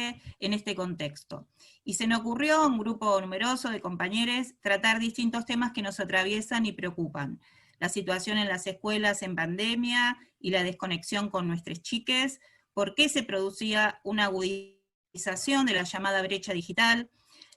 docente en este contexto. Y se nos ocurrió a un grupo numeroso de compañeros tratar distintos temas que nos atraviesan y preocupan. La situación en las escuelas en pandemia y la desconexión con nuestros chiques, por qué se producía una agudización de la llamada brecha digital,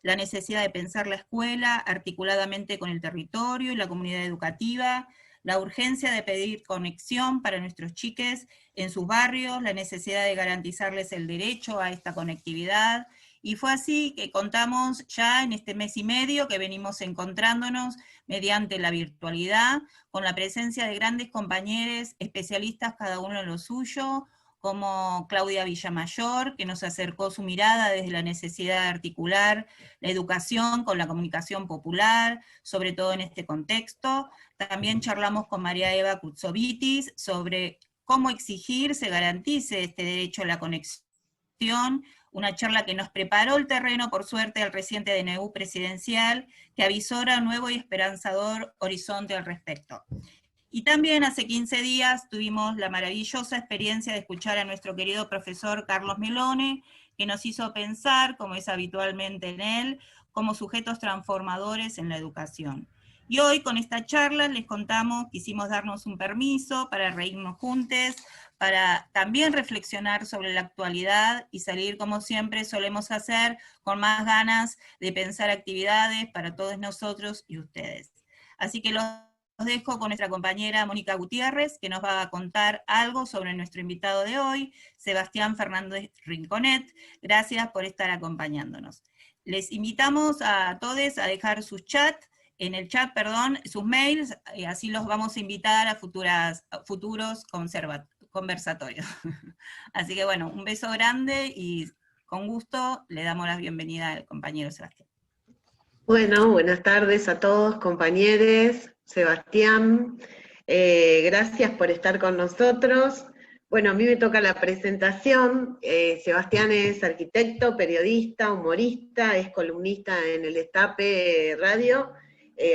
la necesidad de pensar la escuela articuladamente con el territorio y la comunidad educativa, la urgencia de pedir conexión para nuestros chiques en sus barrios, la necesidad de garantizarles el derecho a esta conectividad, y fue así que contamos ya en este mes y medio que venimos encontrándonos mediante la virtualidad, con la presencia de grandes compañeros, especialistas cada uno en lo suyo, como Claudia Villamayor, que nos acercó su mirada desde la necesidad de articular la educación con la comunicación popular, sobre todo en este contexto. También charlamos con María Eva Kutsovitis sobre cómo exigir se garantice este derecho a la conexión, una charla que nos preparó el terreno, por suerte, al reciente DNU presidencial, que avisora un nuevo y esperanzador horizonte al respecto. Y también hace 15 días tuvimos la maravillosa experiencia de escuchar a nuestro querido profesor Carlos Melone, que nos hizo pensar, como es habitualmente en él, como sujetos transformadores en la educación. Y hoy con esta charla les contamos, quisimos darnos un permiso para reírnos juntos, para también reflexionar sobre la actualidad y salir, como siempre solemos hacer, con más ganas de pensar actividades para todos nosotros y ustedes. Así que los dejo con nuestra compañera Mónica Gutiérrez, que nos va a contar algo sobre nuestro invitado de hoy, Sebastián Fernández Rinconet. Gracias por estar acompañándonos. Les invitamos a todos a dejar sus chats, sus mails, y así los vamos a invitar a futuros conversatorios. Así que bueno, un beso grande y con gusto le damos la bienvenida al compañero Sebastián. Bueno, buenas tardes a todos, compañeros. Sebastián, gracias por estar con nosotros. Bueno, a mí me toca la presentación. Sebastián es arquitecto, periodista, humorista, es columnista en el Destape Radio,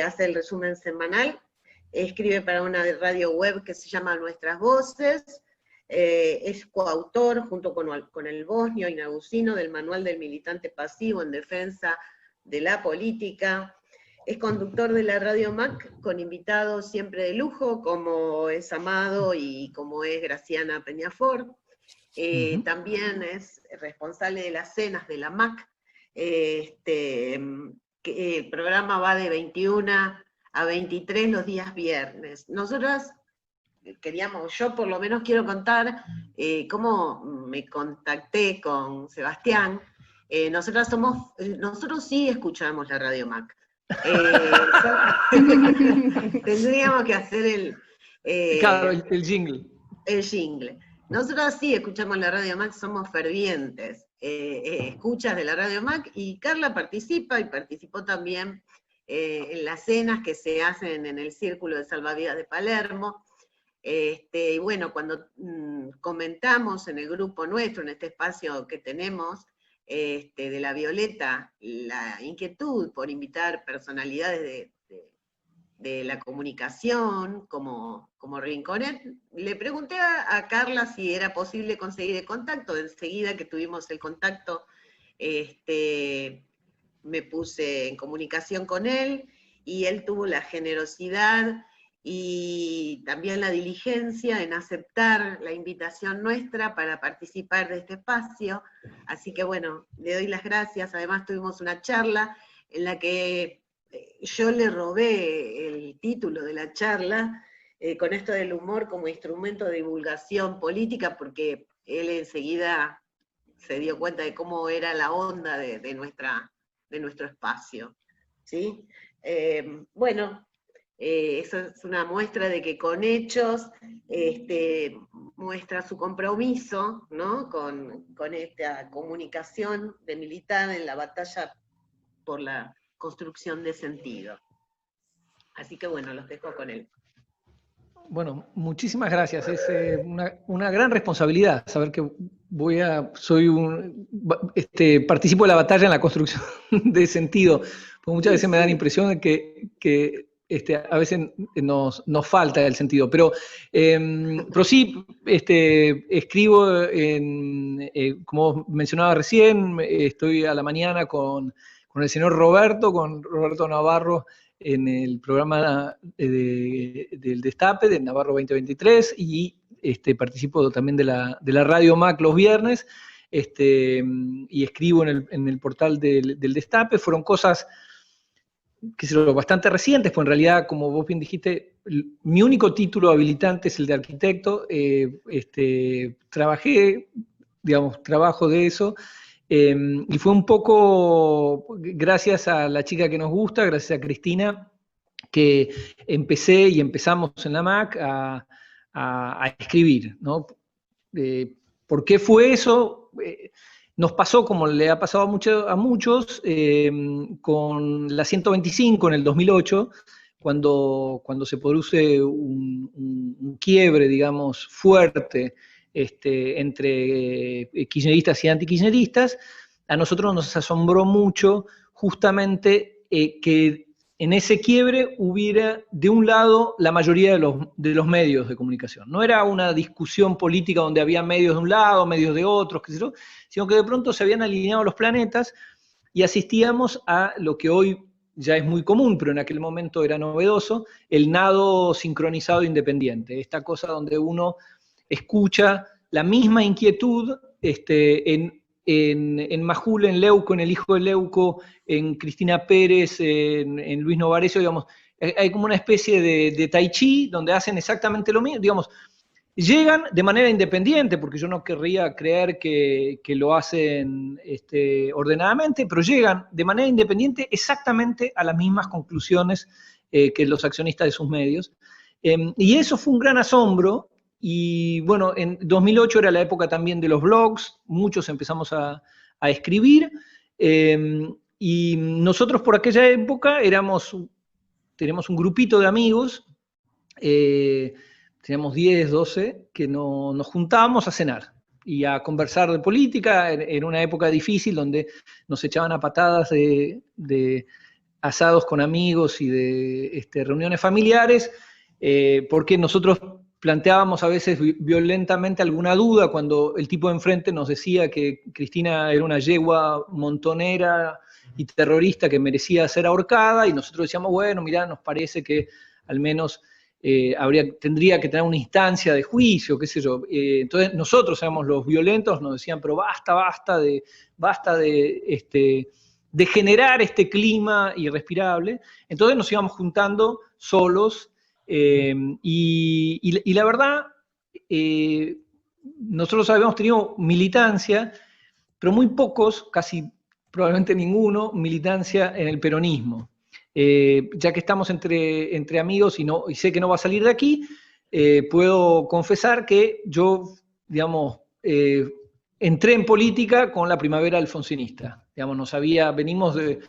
hace el resumen semanal, escribe para una radio web que se llama Nuestras Voces, es coautor junto con el bosnio Inagusino del Manual del Militante Pasivo en Defensa de la Política, es conductor de la Radio MAC con invitados siempre de lujo, como es Amado y como es Graciana Peñafort. También es responsable de las cenas de la MAC. El programa va de 21 a 23 los días viernes. Nosotras yo por lo menos quiero contar cómo me contacté con Sebastián. Nosotros sí escuchamos la Radio MAC. Tendríamos que hacer el jingle. El jingle. Nosotros sí escuchamos la Radio MAC, somos fervientes escuchas de la Radio MAC, y Carla participa y participó también en las cenas que se hacen en el Círculo de Salvavidas de Palermo. Y bueno, cuando comentamos en el grupo nuestro, en este espacio que tenemos, de la Violeta, la inquietud por invitar personalidades de la comunicación, como Rinconet, le pregunté a Carla si era posible conseguir el contacto. Enseguida que tuvimos el contacto, me puse en comunicación con él, y él tuvo la generosidad y también la diligencia en aceptar la invitación nuestra para participar de este espacio. Así que bueno, le doy las gracias. Además tuvimos una charla en la que yo le robé el título de la charla, con esto del humor como instrumento de divulgación política, porque él enseguida se dio cuenta de cómo era la onda de nuestro espacio, ¿sí? Bueno, eso es una muestra de que con hechos muestra su compromiso, ¿no? con esta comunicación de militar en la batalla por la construcción de sentido. Así que bueno, los dejo con él. Bueno, muchísimas gracias. Es una gran responsabilidad saber que participo de la batalla en la construcción de sentido, porque muchas veces me da la impresión de que a veces nos falta el sentido, pero sí, escribo, como mencionaba recién, estoy a la mañana con el señor con Roberto Navarro, en el programa del Destape, de Navarro 2023, y participo también de la Radio MAC los viernes, y escribo en el portal del Destape. Fueron cosas que son bastante recientes, pues en realidad, como vos bien dijiste, mi único título habilitante es el de arquitecto. Trabajo de eso, y fue un poco gracias a la chica que nos gusta, gracias a Cristina, que empezamos en la MAC a escribir, ¿no? ¿Por qué fue eso? Nos pasó, como le ha pasado a muchos, con la 125 en el 2008, cuando se produce un quiebre, digamos, fuerte entre kirchneristas y antikirchneristas. A nosotros nos asombró mucho justamente que en ese quiebre hubiera de un lado la mayoría de los medios de comunicación. No era una discusión política donde había medios de un lado, medios de otros, qué sé yo, sino que de pronto se habían alineado los planetas y asistíamos a lo que hoy ya es muy común, pero en aquel momento era novedoso, el nado sincronizado independiente. Esta cosa donde uno escucha la misma inquietud en Majul, en Leuco, en el hijo de Leuco, en Cristina Pérez, en Luis Novarecio, digamos, hay como una especie de tai chi donde hacen exactamente lo mismo, digamos, llegan de manera independiente, porque yo no querría creer que lo hacen ordenadamente, pero llegan de manera independiente exactamente a las mismas conclusiones que los accionistas de sus medios. Y eso fue un gran asombro. Y bueno, en 2008 era la época también de los blogs, muchos empezamos a escribir, y nosotros por aquella época teníamos un grupito de amigos, teníamos 10, 12, que nos juntábamos a cenar y a conversar de política en una época difícil donde nos echaban a patadas de asados con amigos y de reuniones familiares, porque nosotros planteábamos a veces violentamente alguna duda cuando el tipo de enfrente nos decía que Cristina era una yegua montonera y terrorista que merecía ser ahorcada, y nosotros decíamos, bueno, mirá, nos parece que al menos tendría que tener una instancia de juicio, qué sé yo. Entonces nosotros éramos los violentos, nos decían, pero basta de generar este clima irrespirable. Entonces nos íbamos juntando solos, y la verdad, nosotros habíamos tenido militancia, pero muy pocos, casi probablemente ninguno, militancia en el peronismo. Ya que estamos entre amigos y sé que no va a salir de aquí, puedo confesar que yo, digamos, entré en política con la primavera alfonsinista. Digamos, venimos de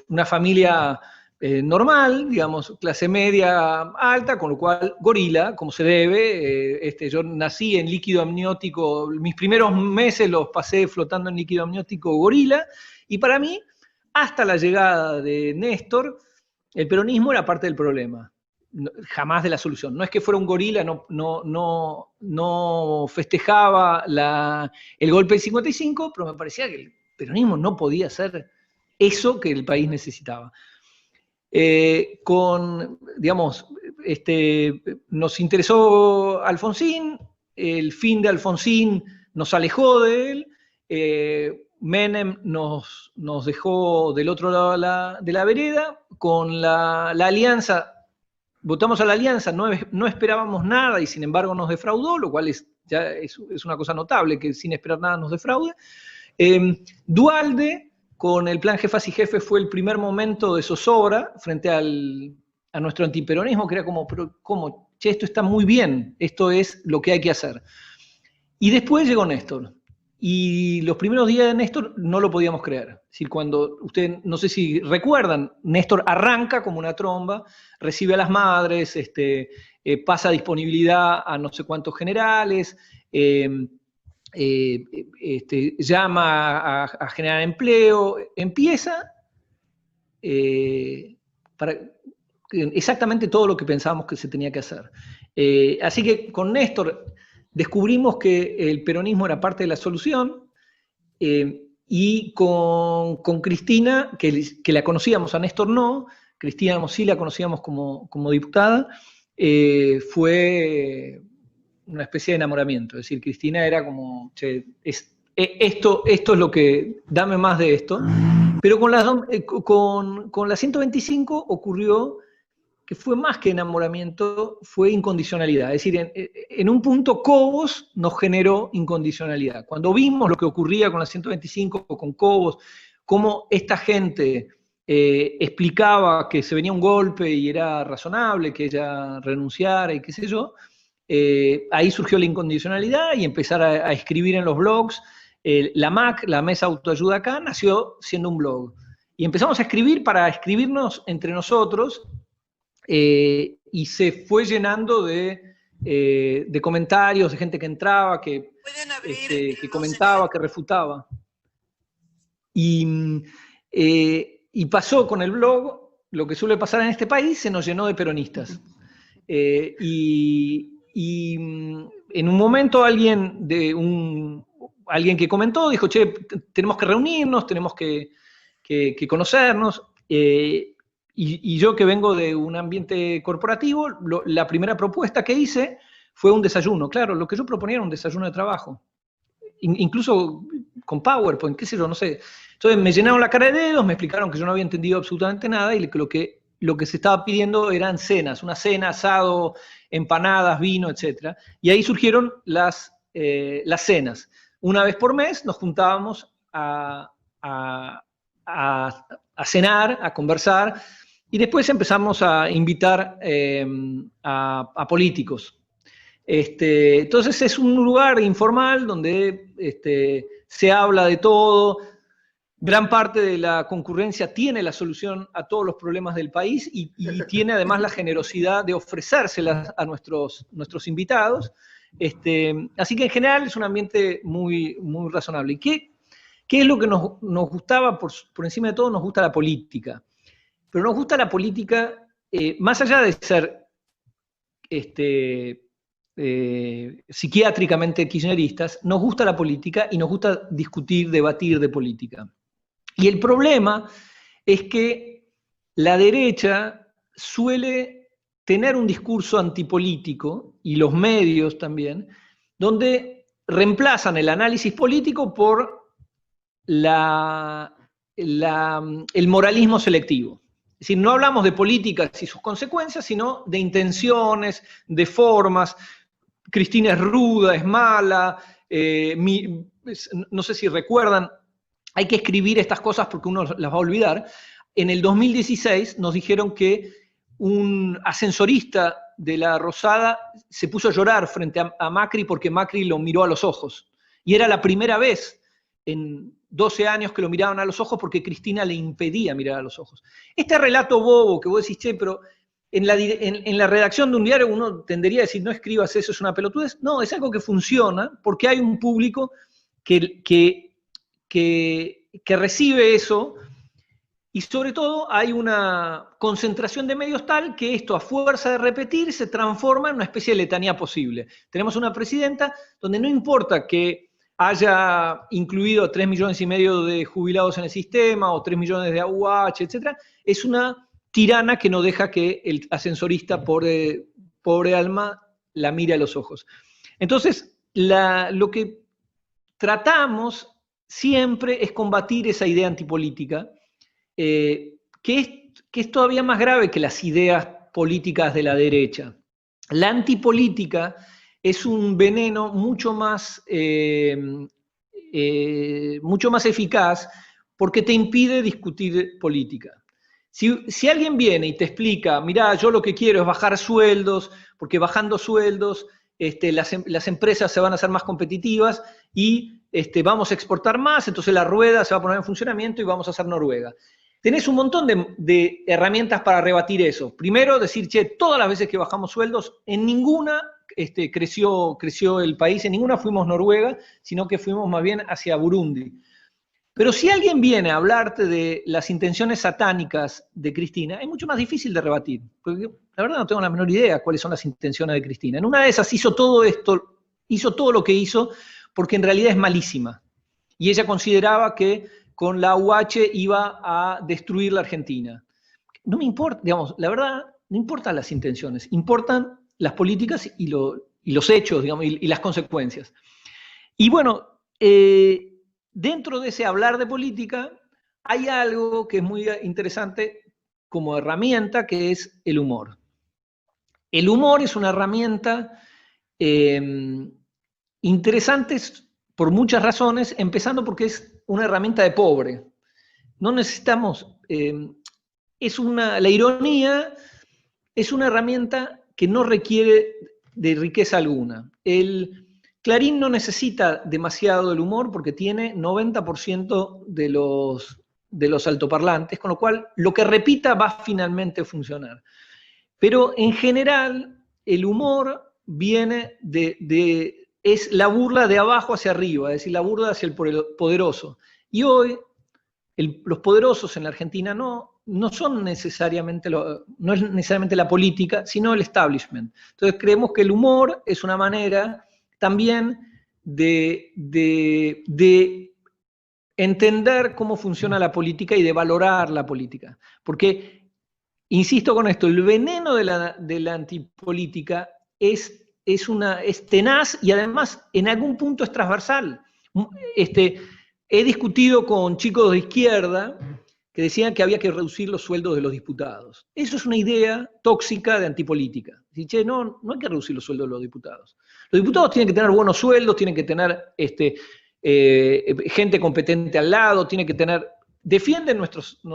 una familia normal, digamos, clase media alta, con lo cual gorila, como se debe. Yo nací en líquido amniótico, mis primeros meses los pasé flotando en líquido amniótico gorila, y para mí, hasta la llegada de Néstor, el peronismo era parte del problema, jamás de la solución. No es que fuera un gorila, no festejaba el golpe del 55, pero me parecía que el peronismo no podía ser eso que el país necesitaba. Nos interesó Alfonsín, el fin de Alfonsín nos alejó de él, Menem nos dejó del otro lado de la vereda. Con la alianza, votamos a la alianza, no esperábamos nada y sin embargo nos defraudó, lo cual ya es una cosa notable, que sin esperar nada nos defraude. Duhalde, con el plan Jefas y Jefes, fue el primer momento de zozobra frente a nuestro antiperonismo, que era como, pero ¿cómo? Che, esto está muy bien, esto es lo que hay que hacer. Y después llegó Néstor. Y los primeros días de Néstor no lo podíamos creer. Es decir, cuando ustedes, no sé si recuerdan, Néstor arranca como una tromba, recibe a las madres, pasa disponibilidad a no sé cuántos generales, llama a generar empleo, empieza exactamente todo lo que pensábamos que se tenía que hacer. Así que con Néstor descubrimos que el peronismo era parte de la solución, y con Cristina, que la conocíamos, a Néstor no, Cristina sí la conocíamos como diputada, fue una especie de enamoramiento. Es decir, Cristina era como, che, esto es lo que, dame más de esto. Pero con la 125 ocurrió que fue más que enamoramiento, fue incondicionalidad. Es decir, en un punto Cobos nos generó incondicionalidad. Cuando vimos lo que ocurría con la 125, con Cobos, cómo esta gente explicaba que se venía un golpe y era razonable que ella renunciara y qué sé yo, ahí surgió la incondicionalidad y empezar a escribir en los blogs. La MAC, la Mesa Autoayuda Acá, nació siendo un blog. Y empezamos a escribir para escribirnos entre nosotros, y se fue llenando de comentarios, de gente que entraba, que comentaba, que refutaba. Y pasó con el blog lo que suele pasar en este país, se nos llenó de peronistas. Y en un momento alguien que comentó dijo, che, tenemos que reunirnos, tenemos que conocernos. Y yo, que vengo de un ambiente corporativo, la primera propuesta que hice fue un desayuno. Claro, lo que yo proponía era un desayuno de trabajo. Incluso con PowerPoint, qué sé yo, no sé. Entonces me llenaron la cara de dedos, me explicaron que yo no había entendido absolutamente nada, y lo que se estaba pidiendo eran cenas, una cena, asado, empanadas, vino, etc. Y ahí surgieron las cenas. Una vez por mes nos juntábamos a cenar, a conversar, y después empezamos a invitar a políticos. Entonces es un lugar informal donde se habla de todo. Gran parte de la concurrencia tiene la solución a todos los problemas del país y tiene además la generosidad de ofrecérselas a nuestros invitados. Así que en general es un ambiente muy, muy razonable. ¿Y qué es lo que nos gustaba? Por encima de todo nos gusta la política. Pero nos gusta la política, más allá de ser psiquiátricamente kirchneristas, nos gusta la política y nos gusta discutir, debatir de política. Y el problema es que la derecha suele tener un discurso antipolítico, y los medios también, donde reemplazan el análisis político por el moralismo selectivo. Es decir, no hablamos de políticas y sus consecuencias, sino de intenciones, de formas. Cristina es ruda, es mala, no sé si recuerdan, hay que escribir estas cosas porque uno las va a olvidar. En el 2016 nos dijeron que un ascensorista de la Rosada se puso a llorar frente a Macri porque Macri lo miró a los ojos. Y era la primera vez en 12 años que lo miraban a los ojos porque Cristina le impedía mirar a los ojos. Este relato bobo que vos decís, che, pero en la redacción de un diario uno tendería a decir, no escribas eso, es una pelotudez. No, es algo que funciona porque hay un público que recibe eso, y sobre todo hay una concentración de medios tal que esto, a fuerza de repetir, se transforma en una especie de letanía posible. Tenemos una presidenta donde no importa que haya incluido 3,5 millones de jubilados en el sistema, o 3 millones de AUH, etc. Es una tirana que no deja que el ascensorista, pobre alma, la mire a los ojos. Entonces, lo que tratamos siempre es combatir esa idea antipolítica, que es todavía más grave que las ideas políticas de la derecha. La antipolítica es un veneno mucho más eficaz porque te impide discutir política. Si alguien viene y te explica, mirá, yo lo que quiero es bajar sueldos, porque bajando sueldos las empresas se van a hacer más competitivas y vamos a exportar más, entonces la rueda se va a poner en funcionamiento y vamos a hacer Noruega. Tenés un montón de herramientas para rebatir eso. Primero, decir, che, todas las veces que bajamos sueldos, en ninguna creció el país, en ninguna fuimos Noruega, sino que fuimos más bien hacia Burundi. Pero si alguien viene a hablarte de las intenciones satánicas de Cristina, es mucho más difícil de rebatir, porque la verdad no tengo la menor idea cuáles son las intenciones de Cristina. En una de esas hizo todo esto, hizo todo lo que hizo, porque en realidad es malísima. Y ella consideraba que con la UH iba a destruir la Argentina. No me importa, digamos, la verdad, no importan las intenciones, importan las políticas y los hechos, digamos, y las consecuencias. Y bueno, dentro de ese hablar de política, hay algo que es muy interesante como herramienta, que es el humor. El humor es una herramienta interesante por muchas razones, empezando porque es una herramienta de pobre. No necesitamos... la ironía es una herramienta que no requiere de riqueza alguna. El Clarín no necesita demasiado el humor porque tiene 90% de los altoparlantes, con lo cual lo que repita va finalmente a funcionar. Pero en general el humor viene es la burla de abajo hacia arriba, es decir, la burla hacia el poderoso. Y hoy los poderosos en la Argentina no son necesariamente, no es necesariamente la política, sino el establishment. Entonces creemos que el humor es una manera también de entender cómo funciona la política y de valorar la política. Porque, insisto con esto, el veneno de la antipolítica es tenaz y además en algún punto es transversal. He discutido con chicos de izquierda que decían que había que reducir los sueldos de los diputados. Eso es una idea tóxica de antipolítica. Dice, no hay que reducir los sueldos de los diputados. Los diputados tienen que tener buenos sueldos, tienen que tener gente competente al lado, tienen que tener... Defienden nuestros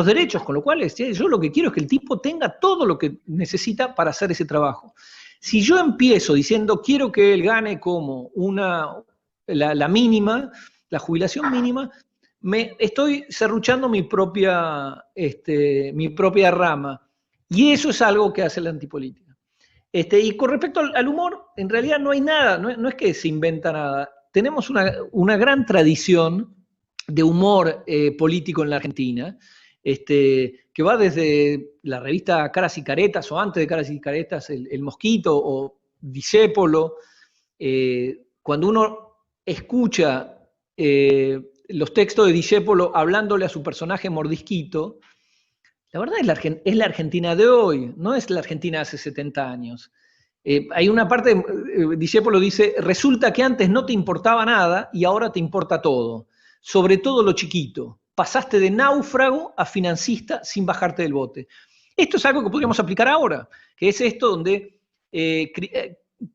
derechos, con lo cual yo lo que quiero es que el tipo tenga todo lo que necesita para hacer ese trabajo. Si yo empiezo diciendo quiero que él gane como la mínima, la jubilación mínima, me estoy serruchando mi propia rama. Y eso es algo que hace la antipolítica. Y con respecto al humor, en realidad no hay nada, no es que se inventa nada. Tenemos una gran tradición de humor político en la Argentina, que va desde la revista Caras y Caretas, o antes de Caras y Caretas, el Mosquito, o Discépolo. Cuando uno escucha los textos de Discépolo hablándole a su personaje Mordisquito, la verdad es la Argentina de hoy, no es la Argentina de hace 70 años. Hay una parte, Discépolo dice, resulta que antes no te importaba nada y ahora te importa todo, sobre todo lo chiquito. Pasaste de náufrago a financista sin bajarte del bote. Esto es algo que podríamos aplicar ahora, que es esto donde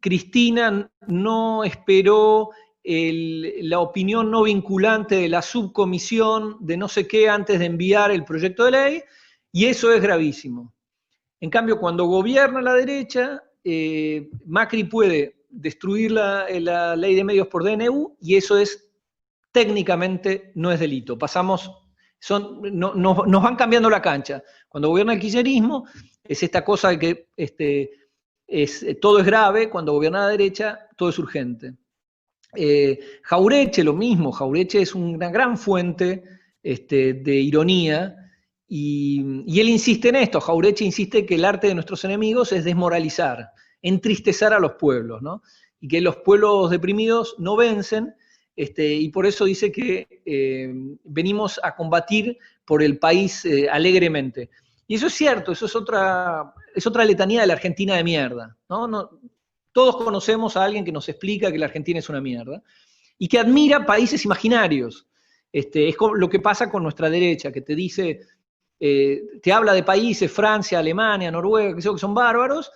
Cristina no esperó la opinión no vinculante de la subcomisión de no sé qué antes de enviar el proyecto de ley, y eso es gravísimo. En cambio, cuando gobierna la derecha, Macri puede destruir la ley de medios por DNU, y eso técnicamente no es delito. Nos van cambiando la cancha. Cuando gobierna el kirchnerismo, es esta cosa de que todo es grave, cuando gobierna la derecha, todo es urgente. Jauretche, lo mismo. Jauretche es una gran fuente de ironía, y él insiste en esto. Jauretche insiste que el arte de nuestros enemigos es desmoralizar, entristecer a los pueblos, ¿no? Y que los pueblos deprimidos no vencen, y por eso dice que venimos a combatir por el país alegremente. Y eso es cierto, eso es otra letanía de la Argentina de mierda, ¿no? Todos conocemos a alguien que nos explica que la Argentina es una mierda y que admira países imaginarios. Es lo que pasa con nuestra derecha, que te dice, te habla de países, Francia, Alemania, Noruega, que son bárbaros,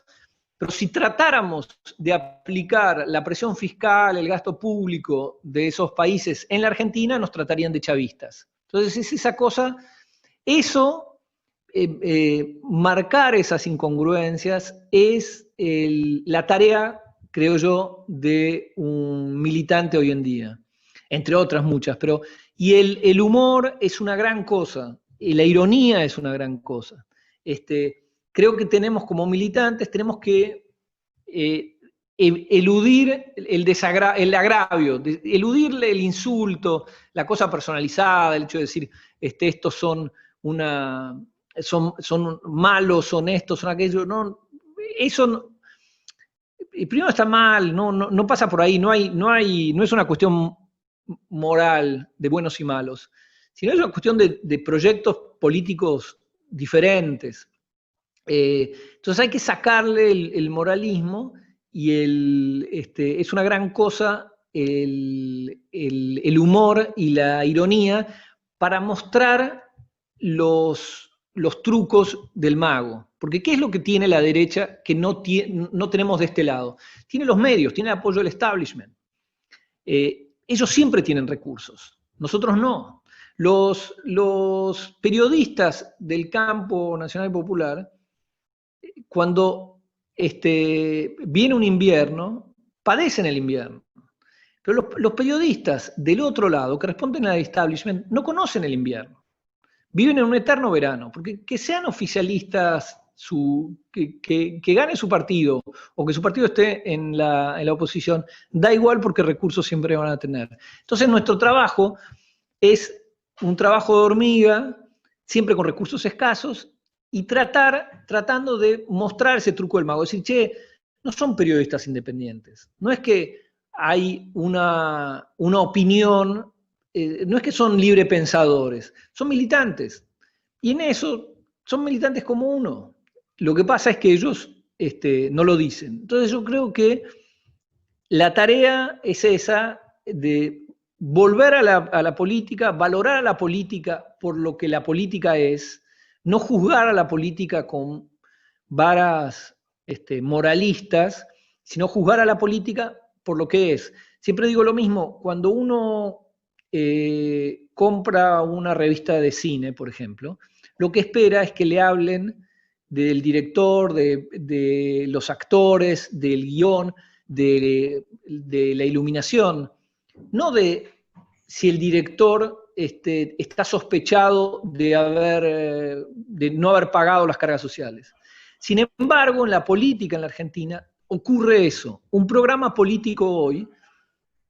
pero si tratáramos de aplicar la presión fiscal, el gasto público de esos países en la Argentina, nos tratarían de chavistas. Entonces es esa cosa, marcar esas incongruencias es la tarea, creo yo, de un militante hoy en día, entre otras muchas. Y el humor es una gran cosa, y la ironía es una gran cosa. Creo que tenemos como militantes, tenemos que eludir el agravio, eludirle el insulto, la cosa personalizada, el hecho de decir, estos son malos, son estos, son aquellos, no, eso no, primero está mal, no pasa por ahí, no es una cuestión moral de buenos y malos, sino es una cuestión de proyectos políticos diferentes. Entonces hay que sacarle el moralismo, y es una gran cosa el humor y la ironía para mostrar los trucos del mago. Porque ¿qué es lo que tiene la derecha que no tenemos de este lado? Tiene los medios, tiene el apoyo del establishment. Ellos siempre tienen recursos, nosotros no. Los periodistas del campo nacional y popular, cuando viene un invierno, padecen el invierno. Pero los periodistas del otro lado, que responden al establishment, no conocen el invierno. Viven en un eterno verano, porque que sean oficialistas, que gane su partido, o que su partido esté en la oposición, da igual, porque recursos siempre van a tener. Entonces nuestro trabajo es un trabajo de hormiga, siempre con recursos escasos, y tratando de mostrar ese truco del mago. Decir, che, no son periodistas independientes. No es que hay una opinión, no es que son librepensadores, son militantes. Y en eso son militantes como uno. Lo que pasa es que ellos no lo dicen. Entonces yo creo que la tarea es esa, de volver a la política, valorar a la política por lo que la política es, no juzgar a la política con varas moralistas, sino juzgar a la política por lo que es. Siempre digo lo mismo, cuando uno compra una revista de cine, por ejemplo, lo que espera es que le hablen del director, de los actores, del guión, de la iluminación, no de si el director está sospechado de no haber pagado las cargas sociales. Sin embargo, en la política en la Argentina ocurre eso. Un programa político hoy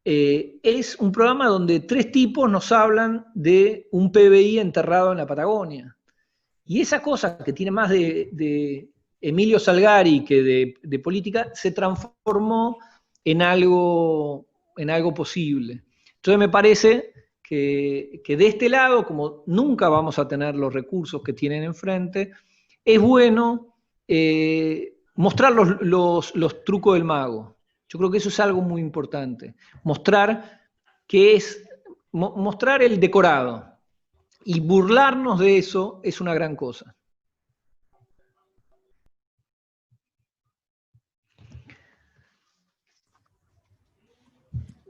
es un programa donde 3 tipos nos hablan de un PBI enterrado en la Patagonia. Y esa cosa que tiene más de Emilio Salgari que de política, se transformó en algo posible. Entonces me parece que de este lado, como nunca vamos a tener los recursos que tienen enfrente, es bueno mostrar los trucos del mago. Yo creo que eso es algo muy importante. Mostrar el decorado. Y burlarnos de eso es una gran cosa.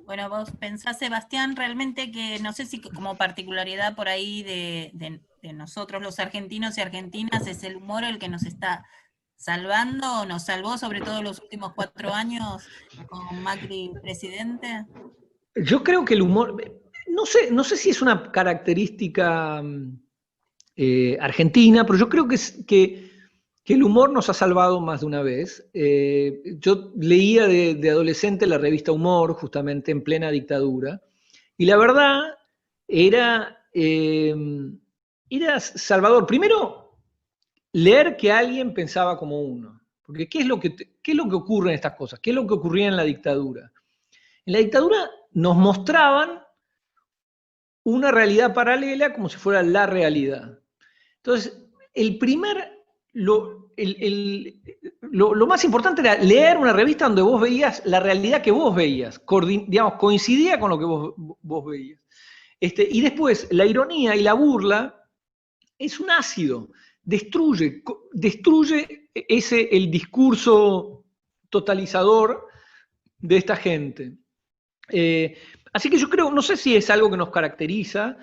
Bueno, vos pensás, Sebastián, realmente que, no sé si como particularidad por ahí de nosotros los argentinos y argentinas, es el humor el que nos está salvando, nos salvó sobre todo los últimos 4 años con Macri presidente. Yo creo que el humor, no sé si es una característica argentina, pero yo creo que el humor nos ha salvado más de una vez. Yo leía de adolescente la revista Humor, justamente en plena dictadura, y la verdad era salvador. Primero, leer que alguien pensaba como uno. Porque ¿qué es lo que ocurre en estas cosas? ¿Qué es lo que ocurría en la dictadura? En la dictadura nos mostraban una realidad paralela como si fuera la realidad. Entonces, lo más importante era leer una revista donde vos veías la realidad que vos veías, digamos, coincidía con lo que vos veías. Y después, la ironía y la burla es un ácido, destruye el discurso totalizador de esta gente. Así que yo creo, no sé si es algo que nos caracteriza.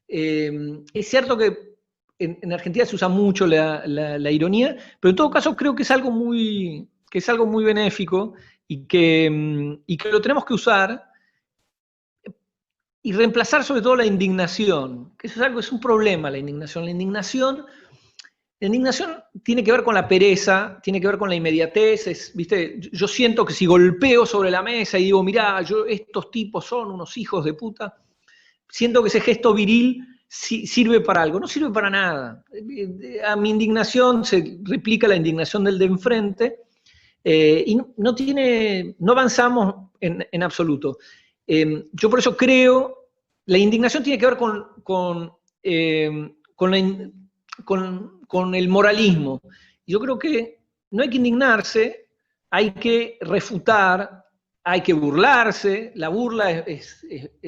Es cierto que en Argentina se usa mucho la ironía, pero en todo caso creo que es algo muy benéfico y que lo tenemos que usar y reemplazar sobre todo la indignación, que eso es un problema, la indignación. La indignación La indignación tiene que ver con la pereza, tiene que ver con la inmediatez, ¿viste? Yo siento que si golpeo sobre la mesa y digo, mirá, estos tipos son unos hijos de puta, siento que ese gesto viril sirve para algo, no sirve para nada. A mi indignación se replica la indignación del de enfrente, y no avanzamos en absoluto. Yo por eso creo, la indignación tiene que ver con el moralismo. Yo creo que no hay que indignarse, hay que refutar, hay que burlarse, la burla es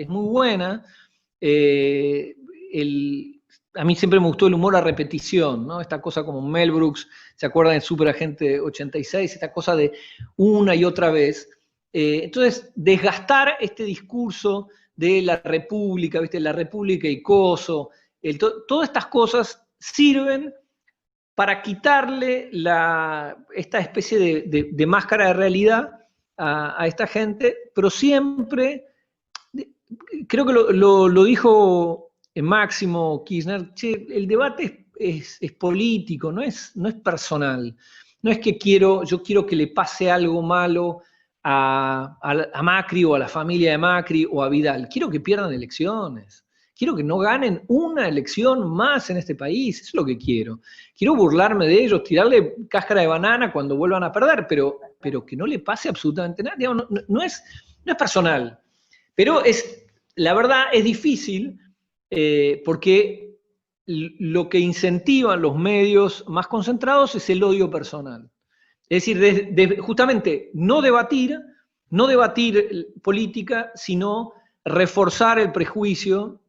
muy buena. A mí siempre me gustó el humor a repetición, ¿no? Esta cosa como Mel Brooks, ¿se acuerdan de Superagente 86? Esta cosa de una y otra vez. Entonces, desgastar este discurso de la República, ¿viste? La República y coso, todas estas cosas sirven para quitarle esta especie de máscara de realidad a esta gente, pero siempre, creo que lo dijo Máximo Kirchner, che, el debate es político, no es personal. No es que yo quiero que le pase algo malo a Macri o a la familia de Macri o a Vidal. Quiero que pierdan elecciones. Quiero que no ganen una elección más en este país, eso es lo que quiero. Quiero burlarme de ellos, tirarle cáscara de banana cuando vuelvan a perder, pero que no le pase absolutamente nada. Digamos, no es personal, pero la verdad es difícil porque lo que incentivan los medios más concentrados es el odio personal. Es decir, justamente no debatir política, sino reforzar el prejuicio,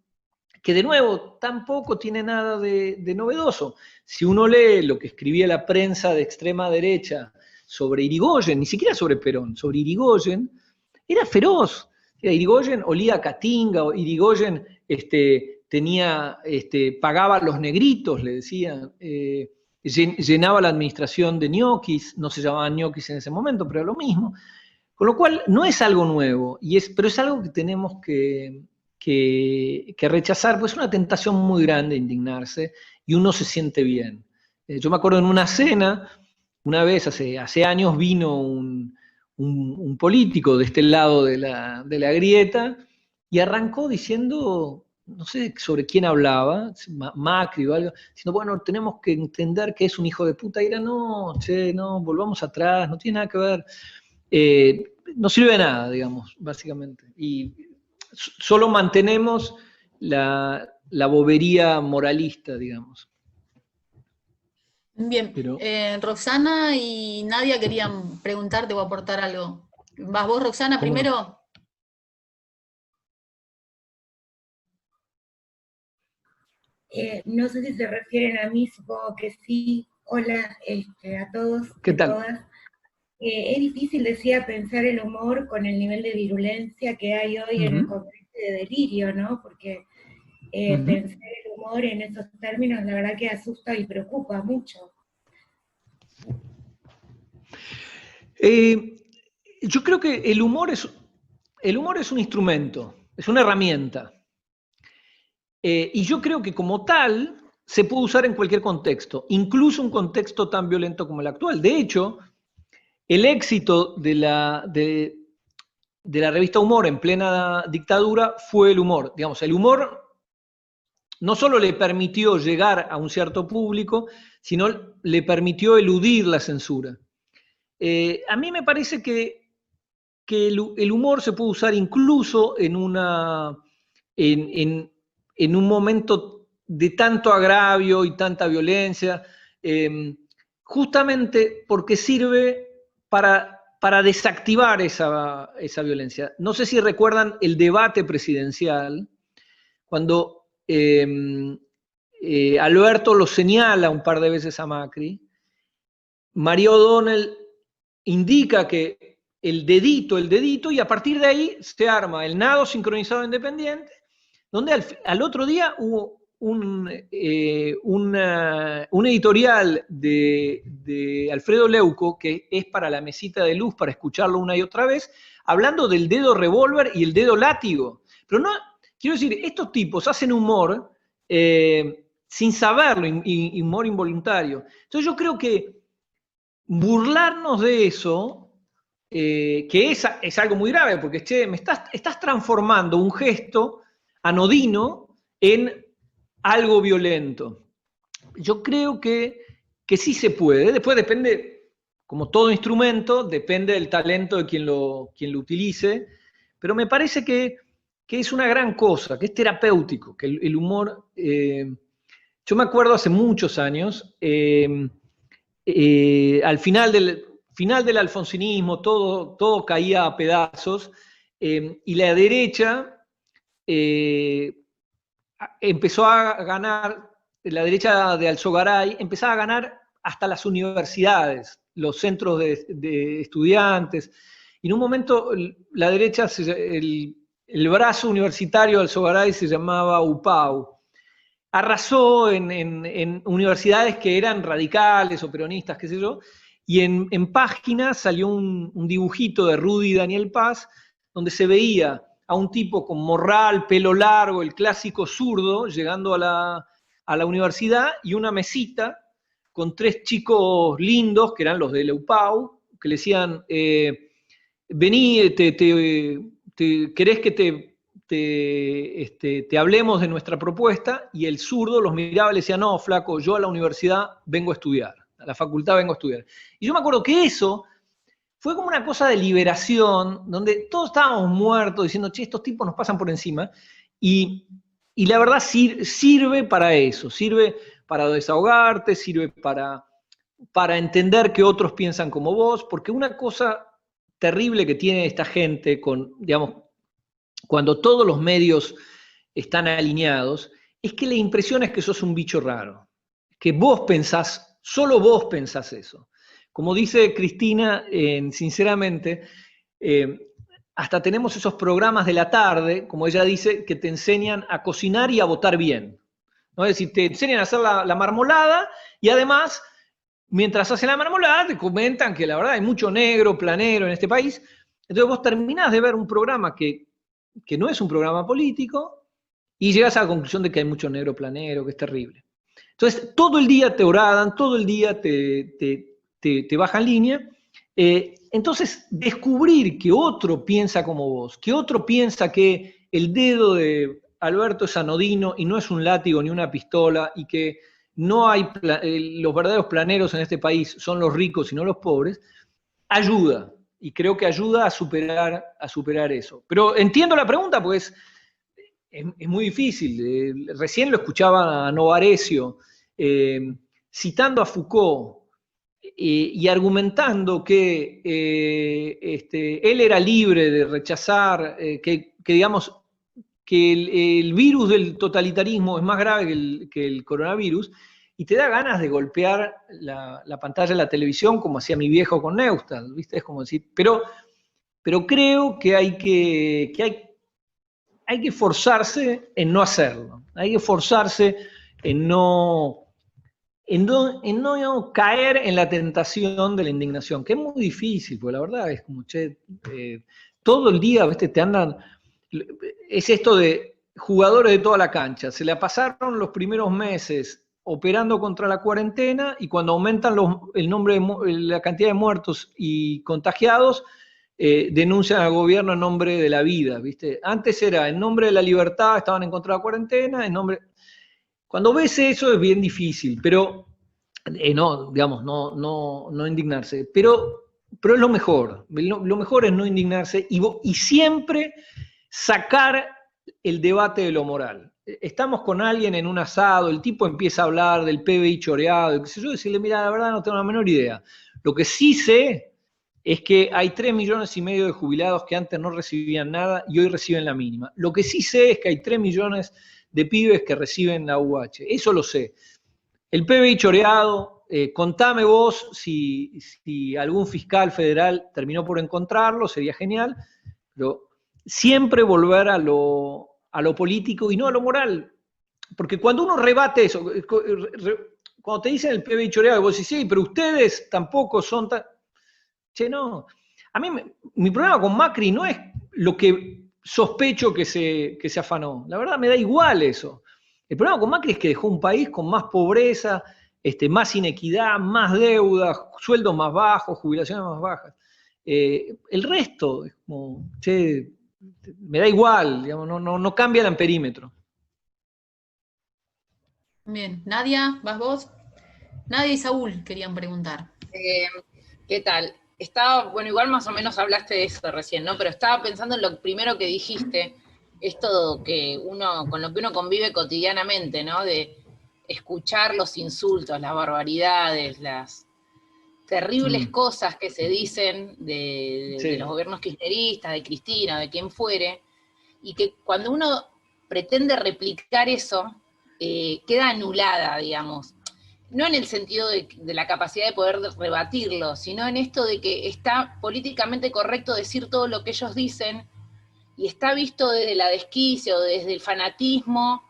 que de nuevo tampoco tiene nada de novedoso. Si uno lee lo que escribía la prensa de extrema derecha sobre Irigoyen, ni siquiera sobre Perón, sobre Irigoyen, era feroz. Irigoyen olía a Catinga, Irigoyen pagaba a los negritos, le decían, llenaba la administración de ñoquis, no se llamaban ñoquis en ese momento, pero era lo mismo. Con lo cual no es algo nuevo, pero es algo que tenemos que rechazar, pues es una tentación muy grande indignarse y uno se siente bien. Yo me acuerdo en una cena, una vez hace años vino un político de este lado de la grieta y arrancó diciendo, no sé sobre quién hablaba, Macri o algo, diciendo, bueno, tenemos que entender que es un hijo de puta, y era, no, volvamos atrás, no tiene nada que ver, no sirve de nada, digamos, básicamente. Y solo mantenemos la bobería moralista, digamos. Bien, Roxana y Nadia querían preguntarte o aportar algo. ¿Vas vos, Roxana, primero? No sé si se refieren a mí, supongo que sí. Hola a todos. ¿Qué tal? Todas. Es difícil, decía, pensar el humor con el nivel de virulencia que hay hoy en el Congreso de Delirio, ¿no? Porque pensar el humor en esos términos, la verdad que asusta y preocupa mucho. Yo creo que el humor es un instrumento, es una herramienta. Y yo creo que como tal se puede usar en cualquier contexto, incluso un contexto tan violento como el actual. De hecho, el éxito de la revista Humor en plena dictadura fue el humor. Digamos, el humor no solo le permitió llegar a un cierto público, sino le permitió eludir la censura. A mí me parece que el humor se puede usar incluso en un momento de tanto agravio y tanta violencia, justamente porque sirve para desactivar esa violencia. No sé si recuerdan el debate presidencial, cuando Alberto lo señala un par de veces a Macri, María O'Donnell indica que el dedito, y a partir de ahí se arma el nado sincronizado independiente, donde al otro día hubo un editorial de Alfredo Leuco, que es para la mesita de luz, para escucharlo una y otra vez, hablando del dedo revólver y el dedo látigo. Pero no, quiero decir, estos tipos hacen humor sin saberlo, humor involuntario. Entonces yo creo que burlarnos de eso, que es algo muy grave, porque che, estás transformando un gesto anodino en algo violento. Yo creo que sí se puede, después depende, como todo instrumento, depende del talento de quien lo utilice, pero me parece que es una gran cosa, que es terapéutico, que el humor... yo me acuerdo hace muchos años, al final del alfonsinismo, todo caía a pedazos, y la derecha empezó a ganar, la derecha de Alzogaray empezaba a ganar hasta las universidades, los centros de estudiantes, y en un momento la derecha, el brazo universitario de Alzogaray se llamaba UPAU, arrasó en universidades que eran radicales o peronistas, qué sé yo, y en páginas salió un dibujito de Rudy Daniel Paz, donde se veía a un tipo con morral, pelo largo, el clásico zurdo, llegando a la universidad, y una mesita con 3 chicos lindos, que eran los de Leupau, que le decían, vení, ¿querés que te hablemos de nuestra propuesta? Y el zurdo los miraba y le decía, no, flaco, yo a la universidad vengo a estudiar, a la facultad vengo a estudiar. Y yo me acuerdo que eso fue como una cosa de liberación, donde todos estábamos muertos, diciendo, che, estos tipos nos pasan por encima, y la verdad sirve para eso, sirve para desahogarte, sirve para entender que otros piensan como vos, porque una cosa terrible que tiene esta gente digamos, cuando todos los medios están alineados, es que la impresión es que sos un bicho raro, que vos pensás, solo vos pensás eso. Como dice Cristina, sinceramente, hasta tenemos esos programas de la tarde, como ella dice, que te enseñan a cocinar y a votar bien, ¿no? Es decir, te enseñan a hacer la marmolada, y además, mientras hacen la marmolada, te comentan que la verdad hay mucho negro, planero en este país. Entonces vos terminás de ver un programa que no es un programa político, y llegas a la conclusión de que hay mucho negro planero, que es terrible. Entonces, todo el día te horadan, todo el día te bajan línea. Entonces, descubrir que otro piensa como vos, que otro piensa que el dedo de Alberto es anodino y no es un látigo ni una pistola, y que no hay los verdaderos planeros en este país son los ricos y no los pobres, ayuda. Y creo que ayuda a superar eso. Pero entiendo la pregunta, pues es muy difícil. Recién lo escuchaba a Novarecio, citando a Foucault, y argumentando que él era libre de rechazar, que digamos, que el virus del totalitarismo es más grave que el coronavirus, y te da ganas de golpear la pantalla de la televisión, como hacía mi viejo con Neustadt, ¿viste? Es como decir, pero creo que hay que forzarse en no hacerlo, hay que forzarse en no caer en la tentación de la indignación, que es muy difícil, porque la verdad es como, che, todo el día, ¿viste? Te andan, es esto de jugadores de toda la cancha, se la pasaron los primeros meses operando contra la cuarentena, y cuando aumentan la cantidad de muertos y contagiados, denuncian al gobierno en nombre de la vida, ¿viste? Antes era en nombre de la libertad, estaban en contra de la cuarentena, Cuando ves eso es bien difícil, pero no indignarse, pero es lo mejor. Lo mejor es no indignarse y siempre sacar el debate de lo moral. Estamos con alguien en un asado, el tipo empieza a hablar del PBI choreado, qué sé yo, decirle, mira, la verdad no tengo la menor idea. Lo que sí sé es que hay 3,5 millones de jubilados que antes no recibían nada y hoy reciben la mínima. Lo que sí sé es que hay 3 millones de pibes que reciben la UH. Eso lo sé. El PBI choreado, contame vos si algún fiscal federal terminó por encontrarlo, sería genial, pero siempre volver a lo político y no a lo moral. Porque cuando uno rebate eso, cuando te dicen el PBI choreado, vos decís, sí, pero ustedes tampoco son tan... Che, no. A mí, mi problema con Macri no es lo que sospecho que se afanó. La verdad me da igual eso. El problema con Macri es que dejó un país con más pobreza, más inequidad, más deuda, sueldos más bajos, jubilaciones más bajas. El resto es como, che, me da igual, digamos, no cambia el amperímetro. Bien, Nadia, ¿vas vos? Nadia y Saúl querían preguntar. ¿Qué tal? Estaba, bueno, igual más o menos hablaste de eso recién, ¿no? Pero estaba pensando en lo primero que dijiste, esto que con lo que uno convive cotidianamente, ¿no? De escuchar los insultos, las barbaridades, las terribles cosas que se dicen de los gobiernos kirchneristas, de Cristina, de quien fuere, y que cuando uno pretende replicar eso, queda anulada, digamos. No en el sentido de la capacidad de poder rebatirlo, sino en esto de que está políticamente correcto decir todo lo que ellos dicen, y está visto desde la desquicia o desde el fanatismo,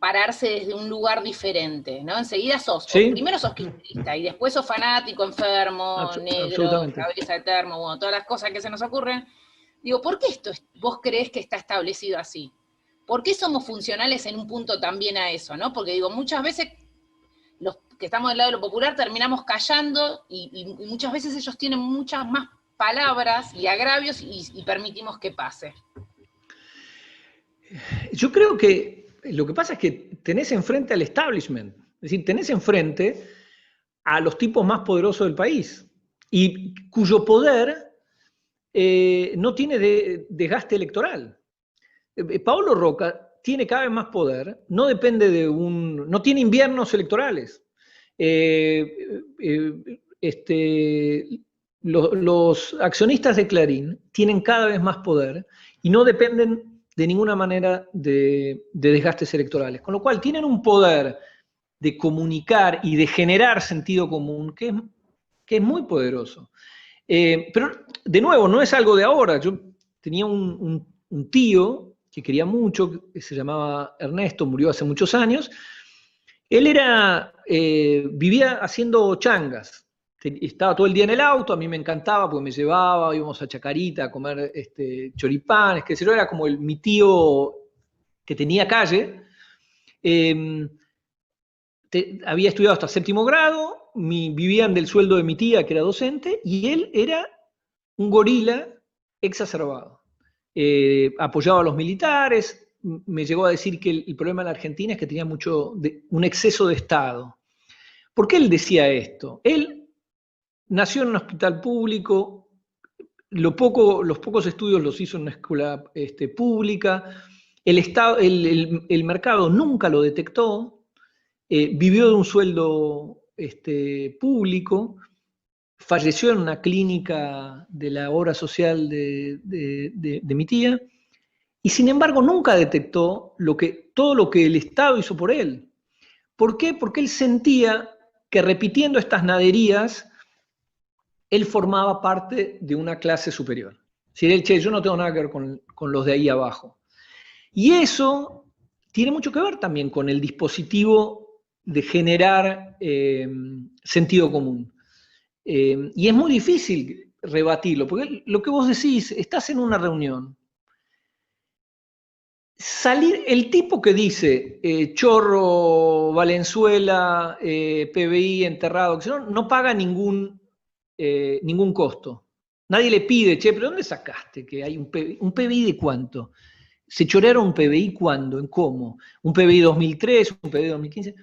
pararse desde un lugar diferente, ¿no? Enseguida primero sos kirchnerista, y después sos fanático, enfermo, negro, cabeza de termo, bueno, todas las cosas que se nos ocurren. Digo, ¿por qué vos creés que está establecido así? ¿Por qué somos funcionales en un punto también a eso, no? Porque digo, muchas veces los que estamos del lado de lo popular terminamos callando, y muchas veces ellos tienen muchas más palabras y agravios y permitimos que pase. Yo creo que lo que pasa es que tenés enfrente al establishment, es decir, tenés enfrente a los tipos más poderosos del país, y cuyo poder no tiene desgaste electoral. Paolo Roca tiene cada vez más poder, no depende no tiene inviernos electorales. Los accionistas de Clarín tienen cada vez más poder y no dependen de ninguna manera de desgastes electorales. Con lo cual tienen un poder de comunicar y de generar sentido común que es muy poderoso. Pero, de nuevo, no es algo de ahora. Yo tenía un tío que quería mucho, que se llamaba Ernesto, murió hace muchos años. Él vivía haciendo changas. Estaba todo el día en el auto, a mí me encantaba porque me llevaba, íbamos a Chacarita a comer choripanes, qué sé yo, era como mi tío que tenía calle. Había estudiado hasta 7º grado, vivían del sueldo de mi tía, que era docente, y él era un gorila exacerbado. Apoyaba a los militares, me llegó a decir que el problema en la Argentina es que tenía un exceso de Estado. ¿Por qué él decía esto? Él nació en un hospital público, los pocos estudios los hizo en una escuela pública, el mercado nunca lo detectó, vivió de un sueldo público, falleció en una clínica de la obra social de mi tía, y sin embargo nunca detectó todo lo que el Estado hizo por él. ¿Por qué? Porque él sentía que repitiendo estas naderías, él formaba parte de una clase superior. Si él, yo no tengo nada que ver con los de ahí abajo. Y eso tiene mucho que ver también con el dispositivo de generar sentido común. Y es muy difícil rebatirlo, porque lo que vos decís, estás en una reunión, el tipo que dice Chorro, Valenzuela, PBI enterrado, no paga ningún costo. Nadie le pide, che, ¿pero dónde sacaste que hay un PBI? ¿Un PBI de cuánto? ¿Se chorearon un PBI cuándo? ¿En cómo? ¿Un PBI 2003? ¿Un PBI 2015?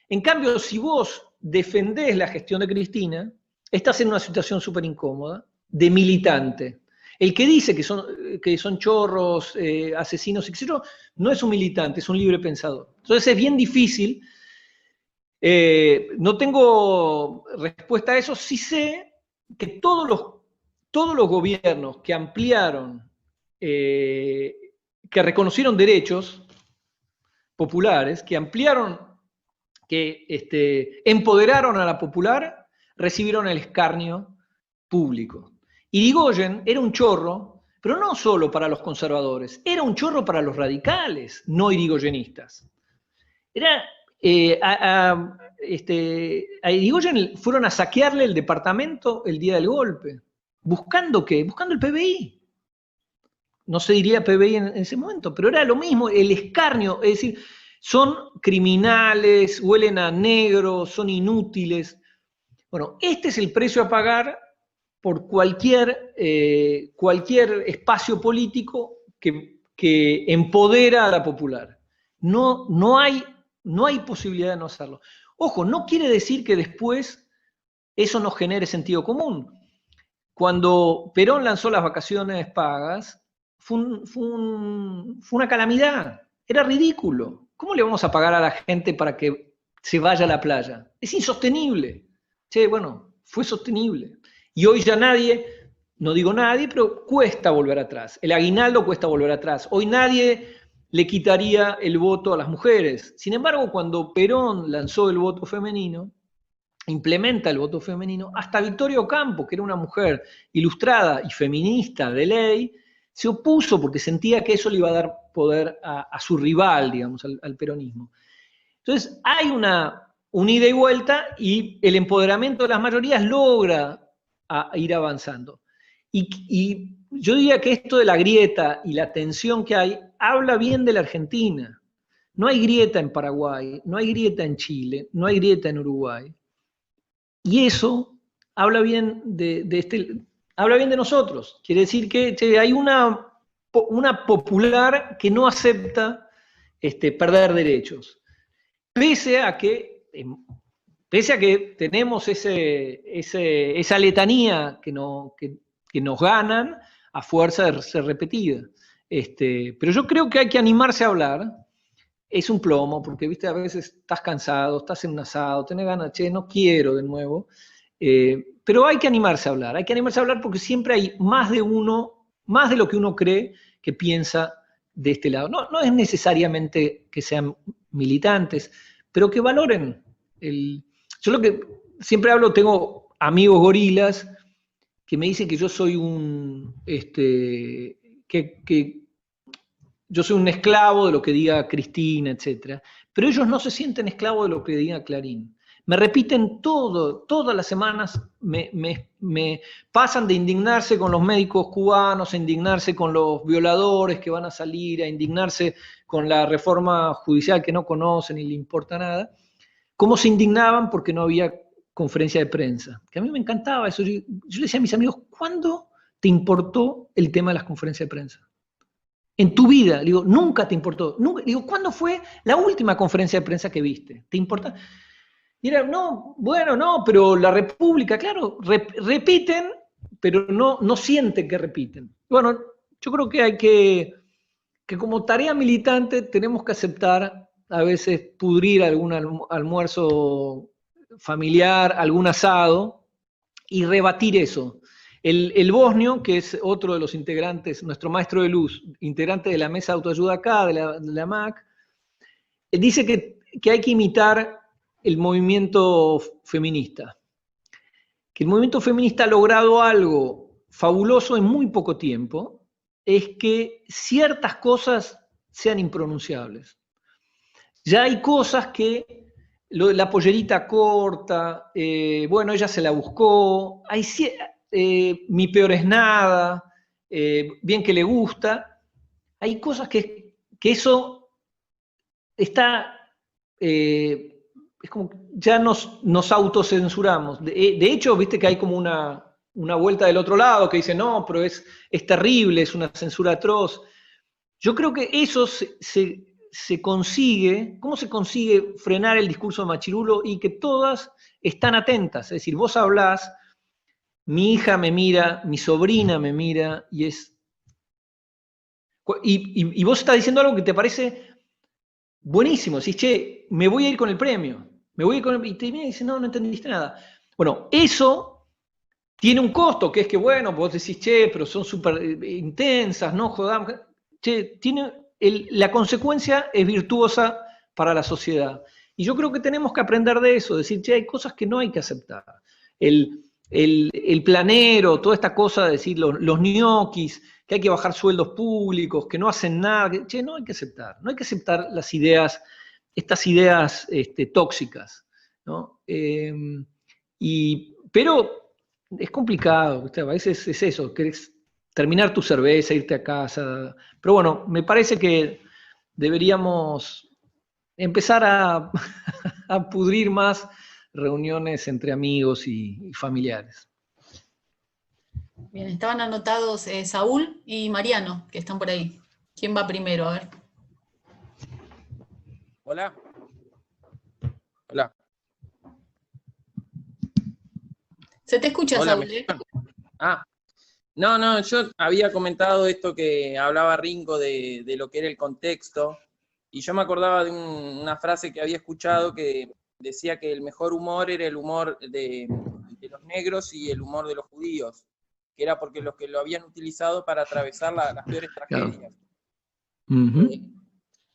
En cambio, si vos defendés la gestión de Cristina, estás en una situación súper incómoda, de militante. El que dice que son chorros, asesinos, etc., no es un militante, es un libre pensador. Entonces es bien difícil. No tengo respuesta a eso. Sí sé que todos los gobiernos que ampliaron, que reconocieron derechos populares, que ampliaron, que empoderaron a la popular, recibieron el escarnio público. Irigoyen era un chorro, pero no solo para los conservadores, era un chorro para los radicales, no irigoyenistas. A Irigoyen fueron a saquearle el departamento el día del golpe. ¿Buscando qué? Buscando el PBI. No se diría PBI en ese momento, pero era lo mismo, el escarnio. Es decir, son criminales, huelen a negro, son inútiles. Bueno, este es el precio a pagar por cualquier espacio político que empodera a la popular. No hay posibilidad de no hacerlo. Ojo, no quiere decir que después eso no genere sentido común. Cuando Perón lanzó las vacaciones pagas, fue una calamidad, era ridículo. ¿Cómo le vamos a pagar a la gente para que se vaya a la playa? Es insostenible. Che, bueno, fue sostenible. Y hoy ya nadie, no digo nadie, pero cuesta volver atrás. El aguinaldo cuesta volver atrás. Hoy nadie le quitaría el voto a las mujeres. Sin embargo, cuando Perón lanzó el voto femenino, implementa el voto femenino, hasta Victoria Ocampo, que era una mujer ilustrada y feminista de ley, se opuso porque sentía que eso le iba a dar poder a su rival, digamos, al peronismo. Entonces, hay una ida y vuelta y el empoderamiento de las mayorías logra ir avanzando. Y yo diría que esto de la grieta y la tensión que hay, habla bien de la Argentina. No hay grieta en Paraguay, no hay grieta en Chile, no hay grieta en Uruguay. Y eso habla bien habla bien de nosotros. Quiere decir que hay una popular que no acepta perder derechos. Pese a que tenemos esa letanía que nos ganan a fuerza de ser repetida. Pero yo creo que hay que animarse a hablar. Es un plomo, porque viste, a veces estás cansado, estás en un asado, tenés ganas, no quiero de nuevo. Pero hay que animarse a hablar porque siempre hay más de uno, más de lo que uno cree que piensa de este lado. No es necesariamente que sean militantes, pero que valoren. Yo lo que siempre hablo, tengo amigos gorilas que me dicen que yo soy yo soy un esclavo de lo que diga Cristina, etc. Pero ellos no se sienten esclavos de lo que diga Clarín. Me repiten todas las semanas, me pasan de indignarse con los médicos cubanos, a indignarse con los violadores que van a salir, a indignarse con la reforma judicial que no conocen y le importa nada, cómo se indignaban porque no había conferencia de prensa. Que a mí me encantaba eso. Yo le decía a mis amigos, ¿cuándo te importó el tema de las conferencias de prensa? En tu vida, le digo, nunca te importó. Nunca. Le digo, ¿cuándo fue la última conferencia de prensa que viste? ¿Te importa? Y era, no, pero la República, claro, repiten, pero no sienten que repiten. Bueno, yo creo que hay que como tarea militante tenemos que aceptar a veces pudrir algún almuerzo familiar, algún asado, y rebatir eso. El bosnio, que es otro de los integrantes, nuestro maestro de luz, integrante de la mesa de autoayuda acá, de la MAC, dice que hay que imitar el movimiento feminista. Que el movimiento feminista ha logrado algo fabuloso en muy poco tiempo, es que ciertas cosas sean impronunciables. Ya hay cosas que, la pollerita corta, ella se la buscó, mi peor es nada, bien que le gusta, hay cosas que eso está, es como ya nos autocensuramos. De hecho, viste que hay como una vuelta del otro lado que dice, no, pero es terrible, es una censura atroz. Yo creo que eso se consigue. ¿Cómo se consigue frenar el discurso de machirulo y que todas están atentas? Es decir, vos hablás, mi hija me mira, mi sobrina me mira, y vos estás diciendo algo que te parece buenísimo. Decís, che, me voy a ir con el premio. Y te mira y dice, no entendiste nada. Bueno, eso tiene un costo, que es que, bueno, vos decís, che, pero son súper intensas, no jodamos. Che, la consecuencia es virtuosa para la sociedad. Y yo creo que tenemos que aprender de eso, decir, che, hay cosas que no hay que aceptar. El planero, toda esta cosa de decir los ñoquis, que hay que bajar sueldos públicos, que no hacen nada, no hay que aceptar. No hay que aceptar estas ideas tóxicas, ¿no? Pero es complicado, ¿viste? A veces es eso, querés terminar tu cerveza, irte a casa. Pero bueno, me parece que deberíamos empezar a, a pudrir más reuniones entre amigos y familiares. Bien, estaban anotados Saúl y Mariano, que están por ahí. ¿Quién va primero? A ver. Hola. Hola. Se te escucha, Hola, Saúl. No, yo había comentado esto que hablaba Ringo de lo que era el contexto, y yo me acordaba de una frase que había escuchado que decía que el mejor humor era el humor de los negros y el humor de los judíos, que era porque los que lo habían utilizado para atravesar las peores tragedias. Claro.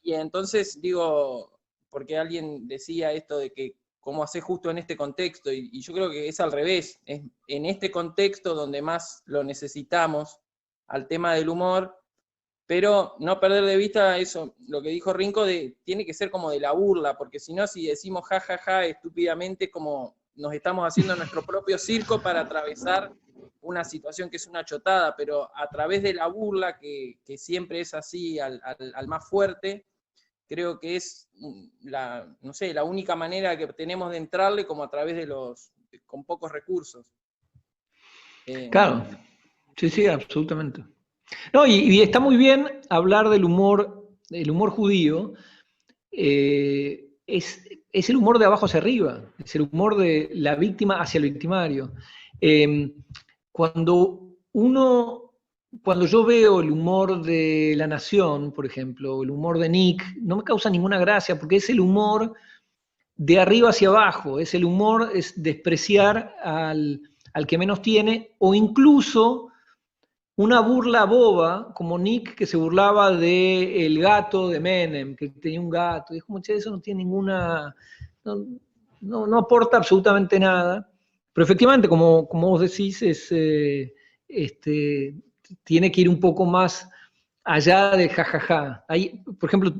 Y entonces digo, porque alguien decía esto de que cómo hacer justo en este contexto, y yo creo que es al revés, es en este contexto donde más lo necesitamos al tema del humor, pero no perder de vista eso, lo que dijo Rinco, tiene que ser como de la burla, porque si no, si decimos ja, estúpidamente, como nos estamos haciendo nuestro propio circo para atravesar una situación que es una chotada, pero a través de la burla, que siempre es así al más fuerte, creo que es no sé, la única manera que tenemos de entrarle como a través con pocos recursos. Claro, sí, absolutamente. No, y está muy bien hablar del humor judío, es el humor de abajo hacia arriba, es el humor de la víctima hacia el victimario. Cuando yo veo el humor de La Nación, por ejemplo, el humor de Nick, no me causa ninguna gracia, porque es el humor de arriba hacia abajo, es el humor, es despreciar al que menos tiene, o incluso una burla boba, como Nick, que se burlaba del gato de Menem, que tenía un gato, y es como, che, eso no tiene ninguna, no aporta absolutamente nada, pero efectivamente, como vos decís, tiene que ir un poco más allá de jajaja. Ahí, por ejemplo,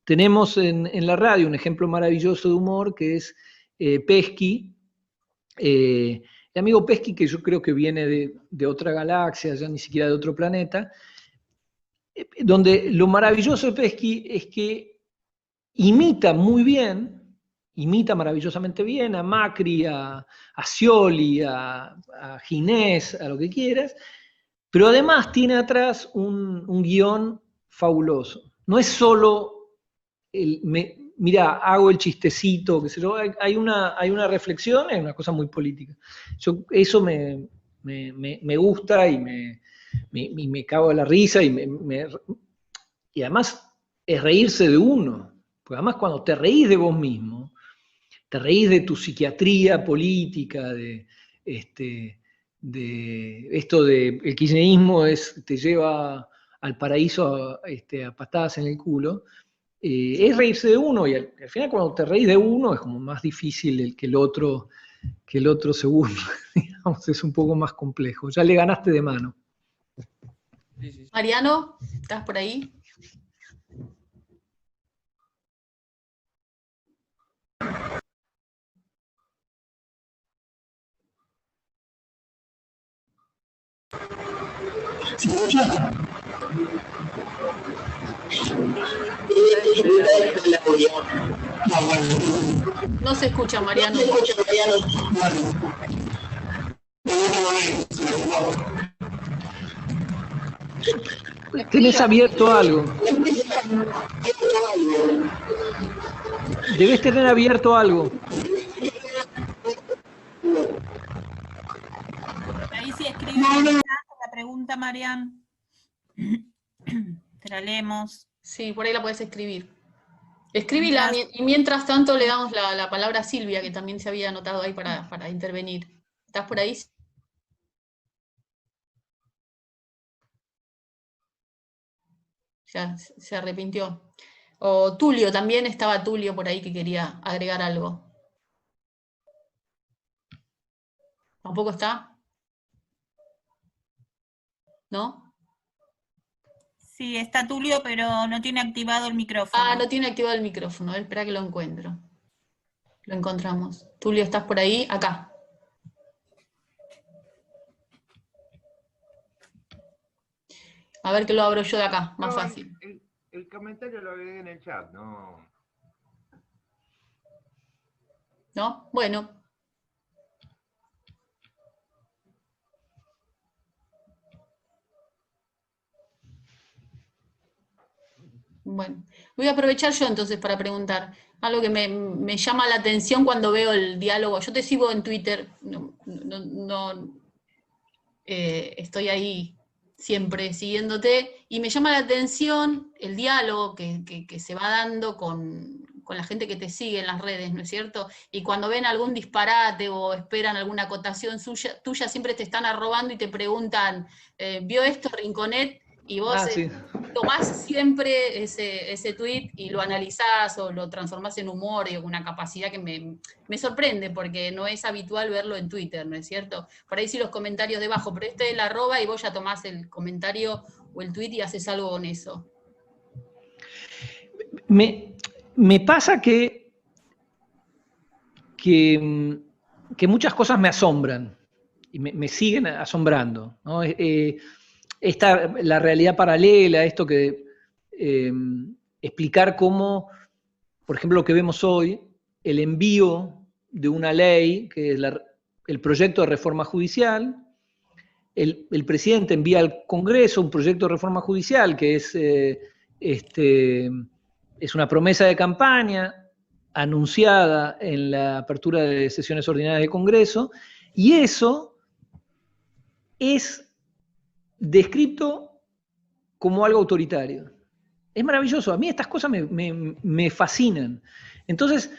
tenemos en la radio un ejemplo maravilloso de humor que es Pesky, el amigo Pesky, que yo creo que viene de otra galaxia, ya ni siquiera de otro planeta, donde lo maravilloso de Pesky es que imita maravillosamente bien a Macri, a Scioli, a Ginés, a lo que quieras, pero además tiene atrás un guión fabuloso. No es solo mira, hago el chistecito, qué sé yo, hay una reflexión, es una cosa muy política. Eso me gusta y me cago de la risa y además es reírse de uno, porque además cuando te reís de vos mismo, te reís de tu psiquiatría política, de esto de el kirchnerismo te lleva al paraíso a patadas en el culo, es reírse de uno, y al final cuando te reís de uno es como más difícil que el otro segundo, digamos, es un poco más complejo, ya le ganaste de mano. Sí. Mariano, ¿estás por ahí? No se escucha, Mariano. Tenés abierto algo. Debes tener abierto algo. Ahí sí escribe la pregunta, Marian. Te la leemos. Sí, por ahí la puedes escribir. Escribila y mientras tanto le damos la palabra a Silvia, que también se había anotado ahí para intervenir. ¿Estás por ahí? Ya se arrepintió. O Tulio, también estaba Tulio por ahí que quería agregar algo. ¿Tampoco está? ¿No? Sí, está Tulio, pero no tiene activado el micrófono. Ah, no tiene activado el micrófono. A ver, espera que lo encuentro. Lo encontramos. Tulio, ¿estás por ahí? Acá. A ver que lo abro yo de acá, más fácil. El comentario lo agregué en el chat, no. ¿no? Bueno. Bueno, voy a aprovechar yo entonces para preguntar. Algo que me llama la atención cuando veo el diálogo. Yo te sigo en Twitter, estoy ahí siempre siguiéndote, y me llama la atención el diálogo que se va dando con la gente que te sigue en las redes, ¿no es cierto? Y cuando ven algún disparate o esperan alguna acotación tuya, siempre te están arrobando y te preguntan, ¿vio esto Rinconet? Y vos sí. tomás siempre ese tweet y lo analizás o lo transformás en humor y una capacidad que me sorprende, porque no es habitual verlo en Twitter, ¿no es cierto? Por ahí sí los comentarios debajo, pero este es la arroba y vos ya tomás el comentario o el tweet y haces algo con eso. Me pasa que muchas cosas me asombran y me siguen asombrando, ¿no? La realidad paralela, esto que explicar cómo, por ejemplo, lo que vemos hoy, el envío de una ley, que es el proyecto de reforma judicial, el presidente envía al Congreso un proyecto de reforma judicial que es una promesa de campaña anunciada en la apertura de sesiones ordinarias del Congreso, y eso es descrito como algo autoritario. Es maravilloso, a mí estas cosas me fascinan. Entonces,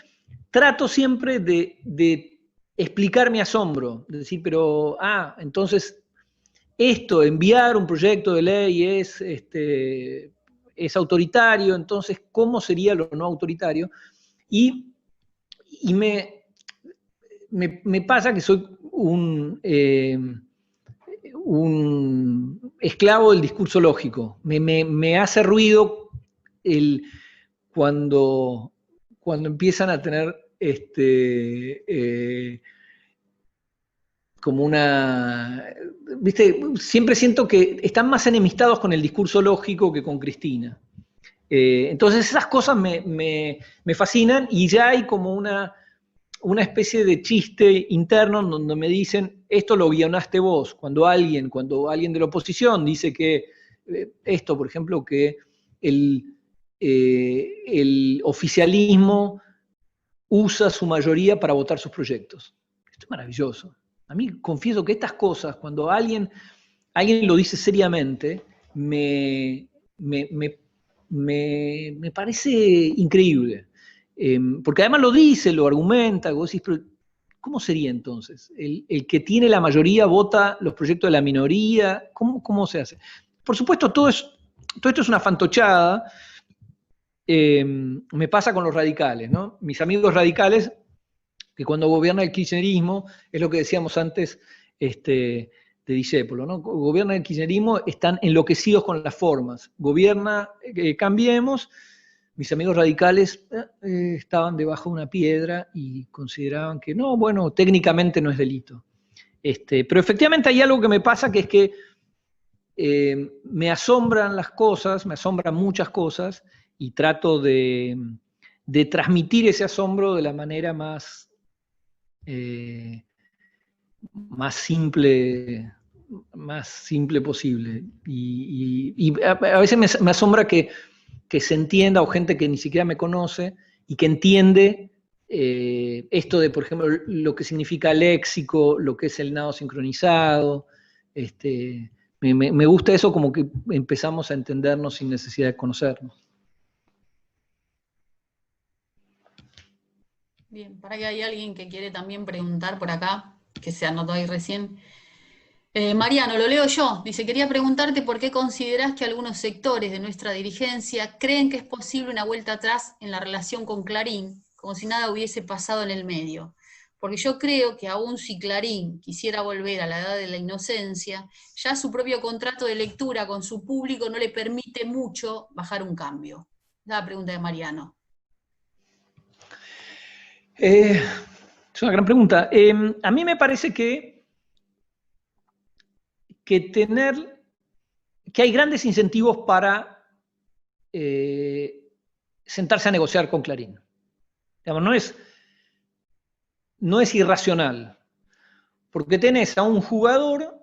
trato siempre de explicar mi asombro, de decir, pero, entonces, enviar un proyecto de ley es autoritario, entonces, ¿cómo sería lo no autoritario? Y me pasa que soy un esclavo del discurso lógico. Me hace ruido cuando empiezan a tener como una... ¿Viste? Siempre siento que están más enemistados con el discurso lógico que con Cristina. Entonces esas cosas me fascinan, y ya hay como una especie de chiste interno donde me dicen, esto lo guionaste vos. Cuando alguien de la oposición dice que esto, por ejemplo, que el oficialismo usa su mayoría para votar sus proyectos. Esto es maravilloso. A mí confieso que estas cosas, cuando alguien lo dice seriamente, me parece increíble. Porque además lo dice, lo argumenta, vos decís, pero ¿cómo sería entonces? El que tiene la mayoría vota los proyectos de la minoría, ¿cómo se hace? Por supuesto, todo esto es una fantochada. Me pasa con los radicales, ¿no? Mis amigos radicales, que cuando gobierna el kirchnerismo, es lo que decíamos antes de Discépolo, ¿no? Gobierna el kirchnerismo, están enloquecidos con las formas. Gobierna Cambiemos. Mis amigos radicales estaban debajo de una piedra y consideraban que no, bueno, técnicamente no es delito. Pero efectivamente hay algo que me pasa, que es que me asombran las cosas, me asombran muchas cosas, y trato de transmitir ese asombro de la manera más simple posible. Y a veces me asombra que se entienda, o gente que ni siquiera me conoce, y que entiende esto de, por ejemplo, lo que significa léxico, lo que es el nado sincronizado. Me gusta eso, como que empezamos a entendernos sin necesidad de conocernos. Bien, para que hay alguien que quiere también preguntar por acá, que se anotó ahí recién. Mariano, lo leo yo. Dice, quería preguntarte por qué considerás que algunos sectores de nuestra dirigencia creen que es posible una vuelta atrás en la relación con Clarín, como si nada hubiese pasado en el medio. Porque yo creo que aún si Clarín quisiera volver a la edad de la inocencia, ya su propio contrato de lectura con su público no le permite mucho bajar un cambio. La pregunta de Mariano. Es una gran pregunta. A mí me parece que hay grandes incentivos para sentarse a negociar con Clarín. Digamos, no es irracional, porque tenés a un jugador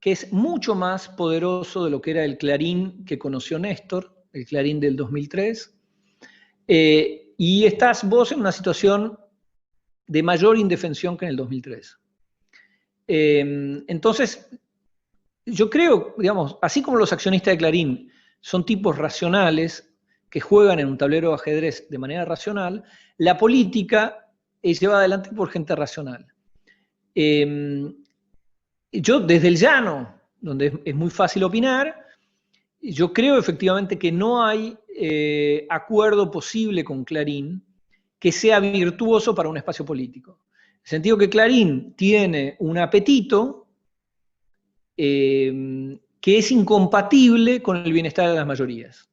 que es mucho más poderoso de lo que era el Clarín que conoció Néstor, el Clarín del 2003, y estás vos en una situación de mayor indefensión que en el 2003. Entonces, yo creo, digamos, así como los accionistas de Clarín son tipos racionales que juegan en un tablero de ajedrez de manera racional, la política es llevada adelante por gente racional. Yo desde el llano, donde es muy fácil opinar, yo creo efectivamente que no hay acuerdo posible con Clarín que sea virtuoso para un espacio político. En el sentido que Clarín tiene un apetito que es incompatible con el bienestar de las mayorías.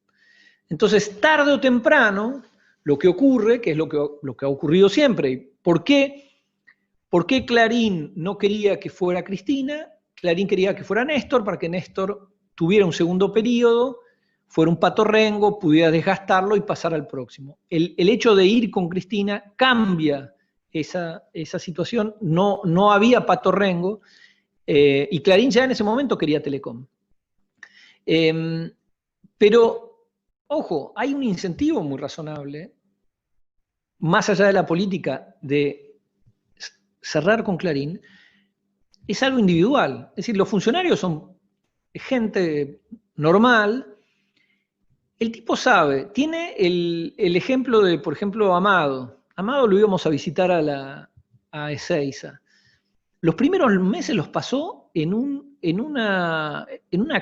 Entonces, tarde o temprano, lo que ocurre, que es lo que ha ocurrido siempre, ¿por qué Clarín no quería que fuera Cristina? Clarín quería que fuera Néstor, para que Néstor tuviera un segundo periodo, fuera un patorrengo, pudiera desgastarlo y pasar al próximo. El hecho de ir con Cristina cambia esa situación, no había patorrengo, y Clarín ya en ese momento quería Telecom. Pero, ojo, hay un incentivo muy razonable, más allá de la política, de cerrar con Clarín, es algo individual. Es decir, los funcionarios son gente normal. El tipo sabe, tiene el ejemplo de, por ejemplo, Amado. Amado lo íbamos a visitar a Ezeiza. Los primeros meses los pasó en una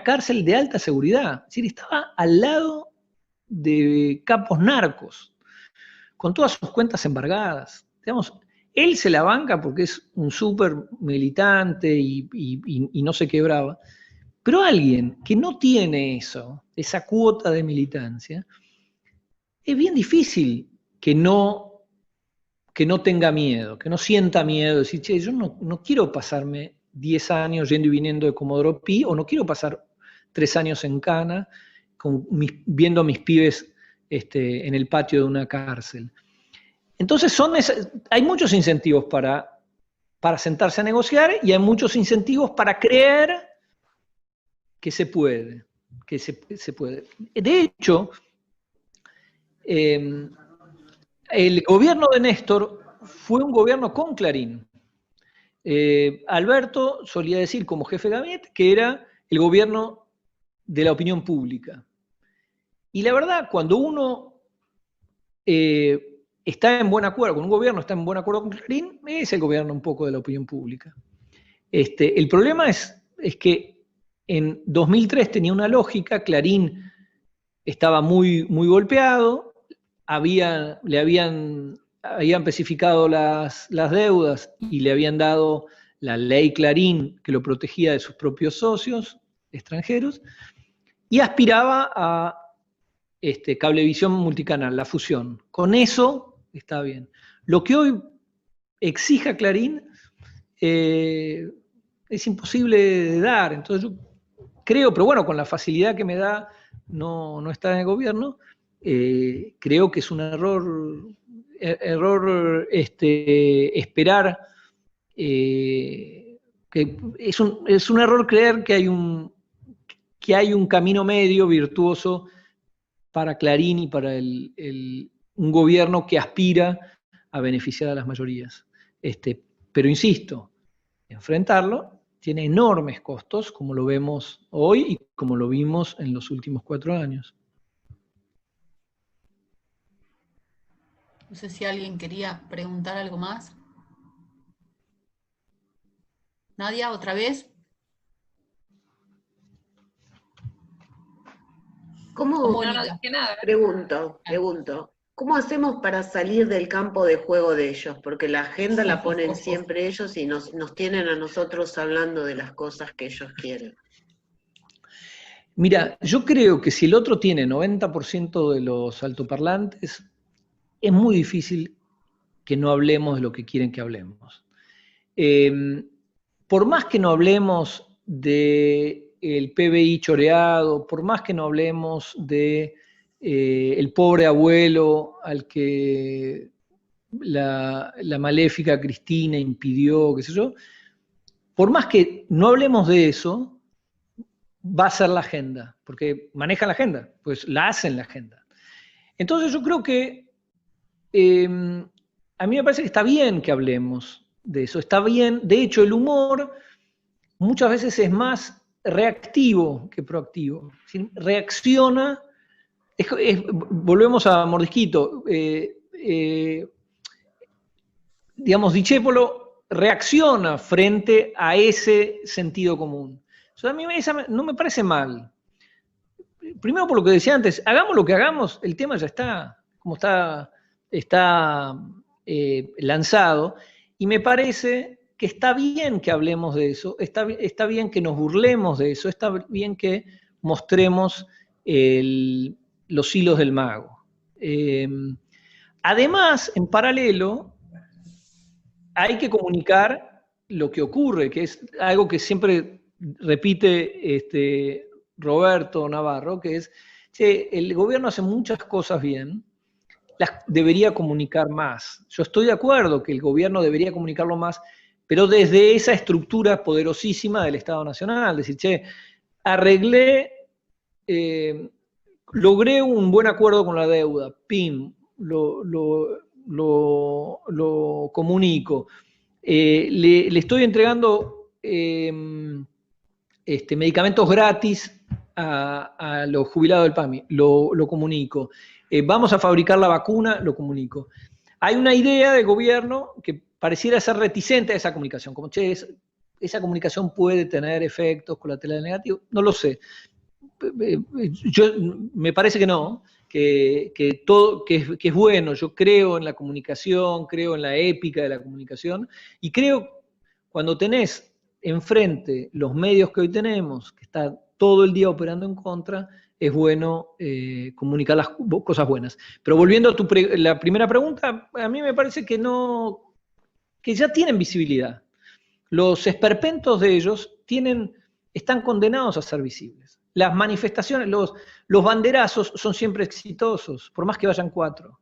cárcel de alta seguridad. Es decir, estaba al lado de capos narcos, con todas sus cuentas embargadas. Digamos, él se la banca porque es un súper militante y no se quebraba. Pero alguien que no tiene esa cuota de militancia, es bien difícil que no tenga miedo, que no sienta miedo, decir, che, yo no quiero pasarme 10 años yendo y viniendo de Comodoro Pi, o no quiero pasar 3 años en Cana viendo a mis pibes en el patio de una cárcel. Entonces hay muchos incentivos para sentarse a negociar, y hay muchos incentivos para creer que se puede. De hecho, el gobierno de Néstor fue un gobierno con Clarín. Alberto solía decir como jefe de gabinete que era el gobierno de la opinión pública. Y la verdad, cuando uno está en buen acuerdo, con un gobierno está en buen acuerdo con Clarín, es el gobierno un poco de la opinión pública. El problema es que en 2003 tenía una lógica, Clarín estaba muy, muy golpeado, le habían especificado las deudas y le habían dado la ley Clarín que lo protegía de sus propios socios extranjeros, y aspiraba a Cablevisión Multicanal, la fusión. Con eso está bien. Lo que hoy exija Clarín es imposible de dar. Entonces yo creo, pero bueno, con la facilidad que me da no estar en el gobierno, creo que es un error esperar, que es un error creer que hay un camino medio virtuoso para Clarín y para un gobierno que aspira a beneficiar a las mayorías. Pero insisto, enfrentarlo tiene enormes costos, como lo vemos hoy y como lo vimos en los últimos 4 años. No sé si alguien quería preguntar algo más. Nadia, ¿otra vez? ¿Cómo? Pregunto. ¿Cómo hacemos para salir del campo de juego de ellos? Porque la agenda la ponen siempre ellos y nos tienen a nosotros hablando de las cosas que ellos quieren. Mira, yo creo que si el otro tiene 90% de los altoparlantes, es muy difícil que no hablemos de lo que quieren que hablemos. Por más que no hablemos del PBI choreado, por más que no hablemos de el pobre abuelo al que la maléfica Cristina impidió, qué sé yo, por más que no hablemos de eso, va a ser la agenda, porque manejan la agenda, pues la hacen la agenda. Entonces yo creo que a mí me parece que está bien que hablemos de eso, está bien, de hecho el humor muchas veces es más reactivo que proactivo, reacciona, volvemos a Mordisquito, digamos, Discépolo reacciona frente a ese sentido común. Eso a mí no me parece mal. Primero por lo que decía antes, hagamos lo que hagamos, el tema ya está, como está lanzado, y me parece que está bien que hablemos de eso, está bien que nos burlemos de eso, está bien que mostremos los hilos del mago. Además, en paralelo, hay que comunicar lo que ocurre, que es algo que siempre repite Roberto Navarro, que es que el gobierno hace muchas cosas bien, las debería comunicar más. Yo estoy de acuerdo que el gobierno debería comunicarlo más, pero desde esa estructura poderosísima del Estado Nacional, decir, logré un buen acuerdo con la deuda, pim, lo comunico, le estoy entregando medicamentos gratis a los jubilados del PAMI, lo comunico, vamos a fabricar la vacuna, lo comunico. Hay una idea de gobierno que pareciera ser reticente a esa comunicación, como, esa comunicación puede tener efectos colaterales negativos, no lo sé. Me parece que no, que es bueno. Yo creo en la comunicación, creo en la épica de la comunicación, y creo cuando tenés enfrente los medios que hoy tenemos, que está todo el día operando en contra, es bueno comunicar las cosas buenas. Pero volviendo a la primera pregunta, a mí me parece que ya tienen visibilidad. Los esperpentos de ellos están condenados a ser visibles. Las manifestaciones, los banderazos son siempre exitosos, por más que vayan 4.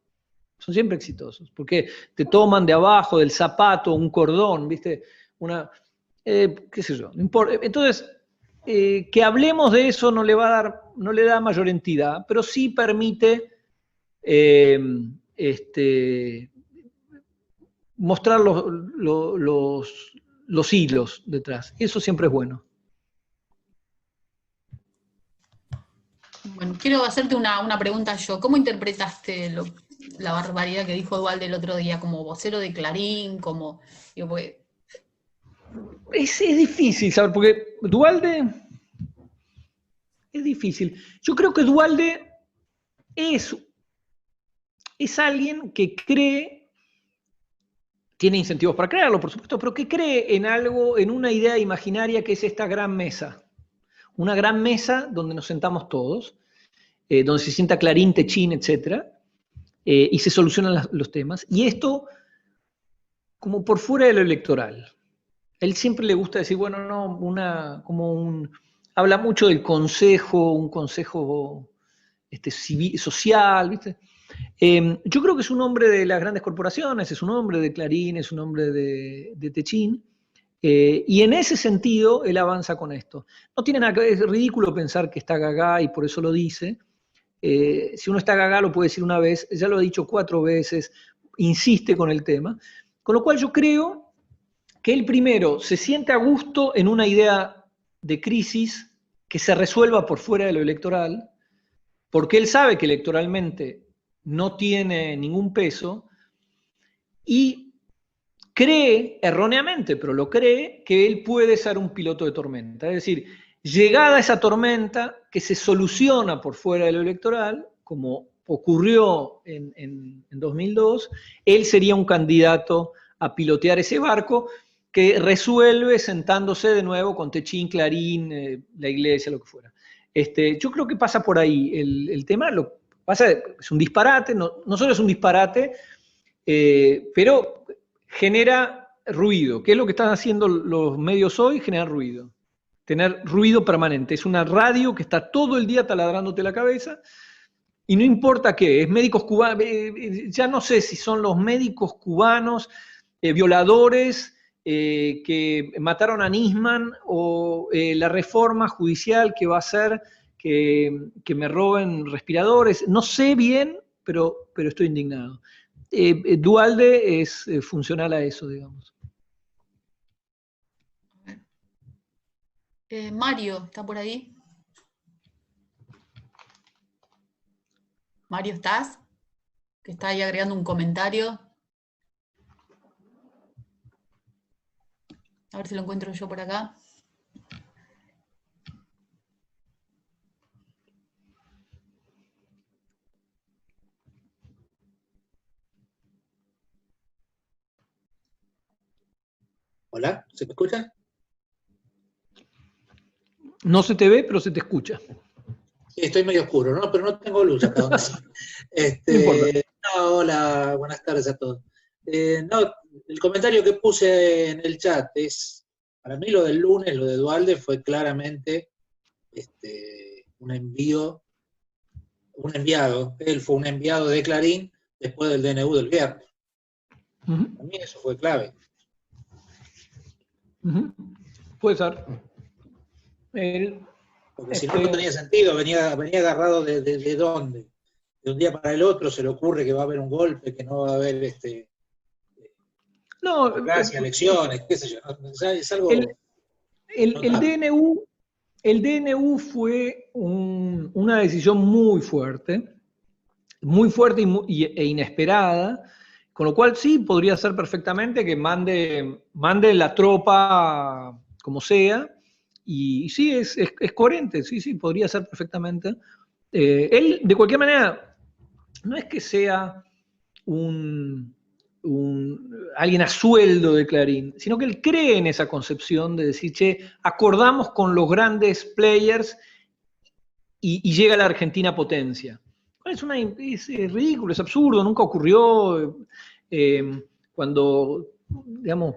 Son siempre exitosos, porque te toman de abajo, del zapato, un cordón, ¿viste? Qué sé yo, no importa. Entonces, que hablemos de eso no le da mayor entidad, pero sí permite mostrar los hilos detrás. Eso siempre es bueno. Bueno, quiero hacerte una pregunta yo. ¿Cómo interpretaste la barbaridad que dijo Duhalde el otro día, como vocero de Clarín, como... Es difícil saber, porque Duhalde es difícil. Yo creo que Duhalde es alguien que cree, tiene incentivos para crearlo, por supuesto, pero que cree en algo, en una idea imaginaria que es esta gran mesa. Una gran mesa donde nos sentamos todos, donde se sienta Clarín, Techín, etc. Y se solucionan los temas. Y esto, como por fuera de lo electoral. Él siempre le gusta decir, bueno, no, habla mucho del consejo, un consejo social, ¿viste? Yo creo que es un hombre de las grandes corporaciones, es un hombre de Clarín, es un hombre de Techín, y en ese sentido él avanza con esto. No tiene nada que ver, es ridículo pensar que está gagá y por eso lo dice. Si uno está gagá lo puede decir una vez, ya lo ha dicho 4 veces, insiste con el tema, con lo cual yo creo que él primero se siente a gusto en una idea de crisis que se resuelva por fuera de lo electoral, porque él sabe que electoralmente no tiene ningún peso, y cree, erróneamente, pero lo cree, que él puede ser un piloto de tormenta. Es decir, llegada esa tormenta que se soluciona por fuera de lo electoral, como ocurrió en 2002, él sería un candidato a pilotear ese barco que resuelve sentándose de nuevo con Techín, Clarín, la iglesia, lo que fuera. Yo creo que pasa por ahí el tema. Es un disparate, no solo es un disparate, pero genera ruido. ¿Qué es lo que están haciendo los medios hoy? Generar ruido. Tener ruido permanente. Es una radio que está todo el día taladrándote la cabeza, y no importa qué, es médicos cubanos, ya no sé si son los médicos cubanos violadores que mataron a Nisman o la reforma judicial que va a hacer que me roben respiradores, no sé bien, pero estoy indignado. Duhalde es funcional a eso, digamos. Mario, ¿está por ahí? Mario, ¿estás? Que está ahí agregando un comentario. A ver si lo encuentro yo por acá. Hola, ¿se me escucha? No se te ve, pero se te escucha. Sí, estoy medio oscuro, ¿no? Pero no tengo luz acá donde sí. No importa. No, hola, buenas tardes a todos. No, el comentario que puse en el chat es, para mí lo del lunes, lo de Duhalde, fue claramente un enviado, él fue un enviado de Clarín después del DNU del viernes. Para mí eso fue clave. Puede ser. Porque si no, no tenía sentido, venía agarrado de dónde. De un día para el otro se le ocurre que va a haber un golpe, que no va a haber no, democracia, elecciones, qué sé yo. Es algo. El DNU fue una decisión muy fuerte e inesperada, con lo cual sí podría ser perfectamente que mande la tropa como sea, y sí, es coherente, sí, podría ser perfectamente. Él, de cualquier manera, no es que sea alguien a sueldo de Clarín, sino que él cree en esa concepción de decir, che, acordamos con los grandes players y llega la Argentina potencia. Es ridículo, es absurdo, nunca ocurrió cuando, digamos,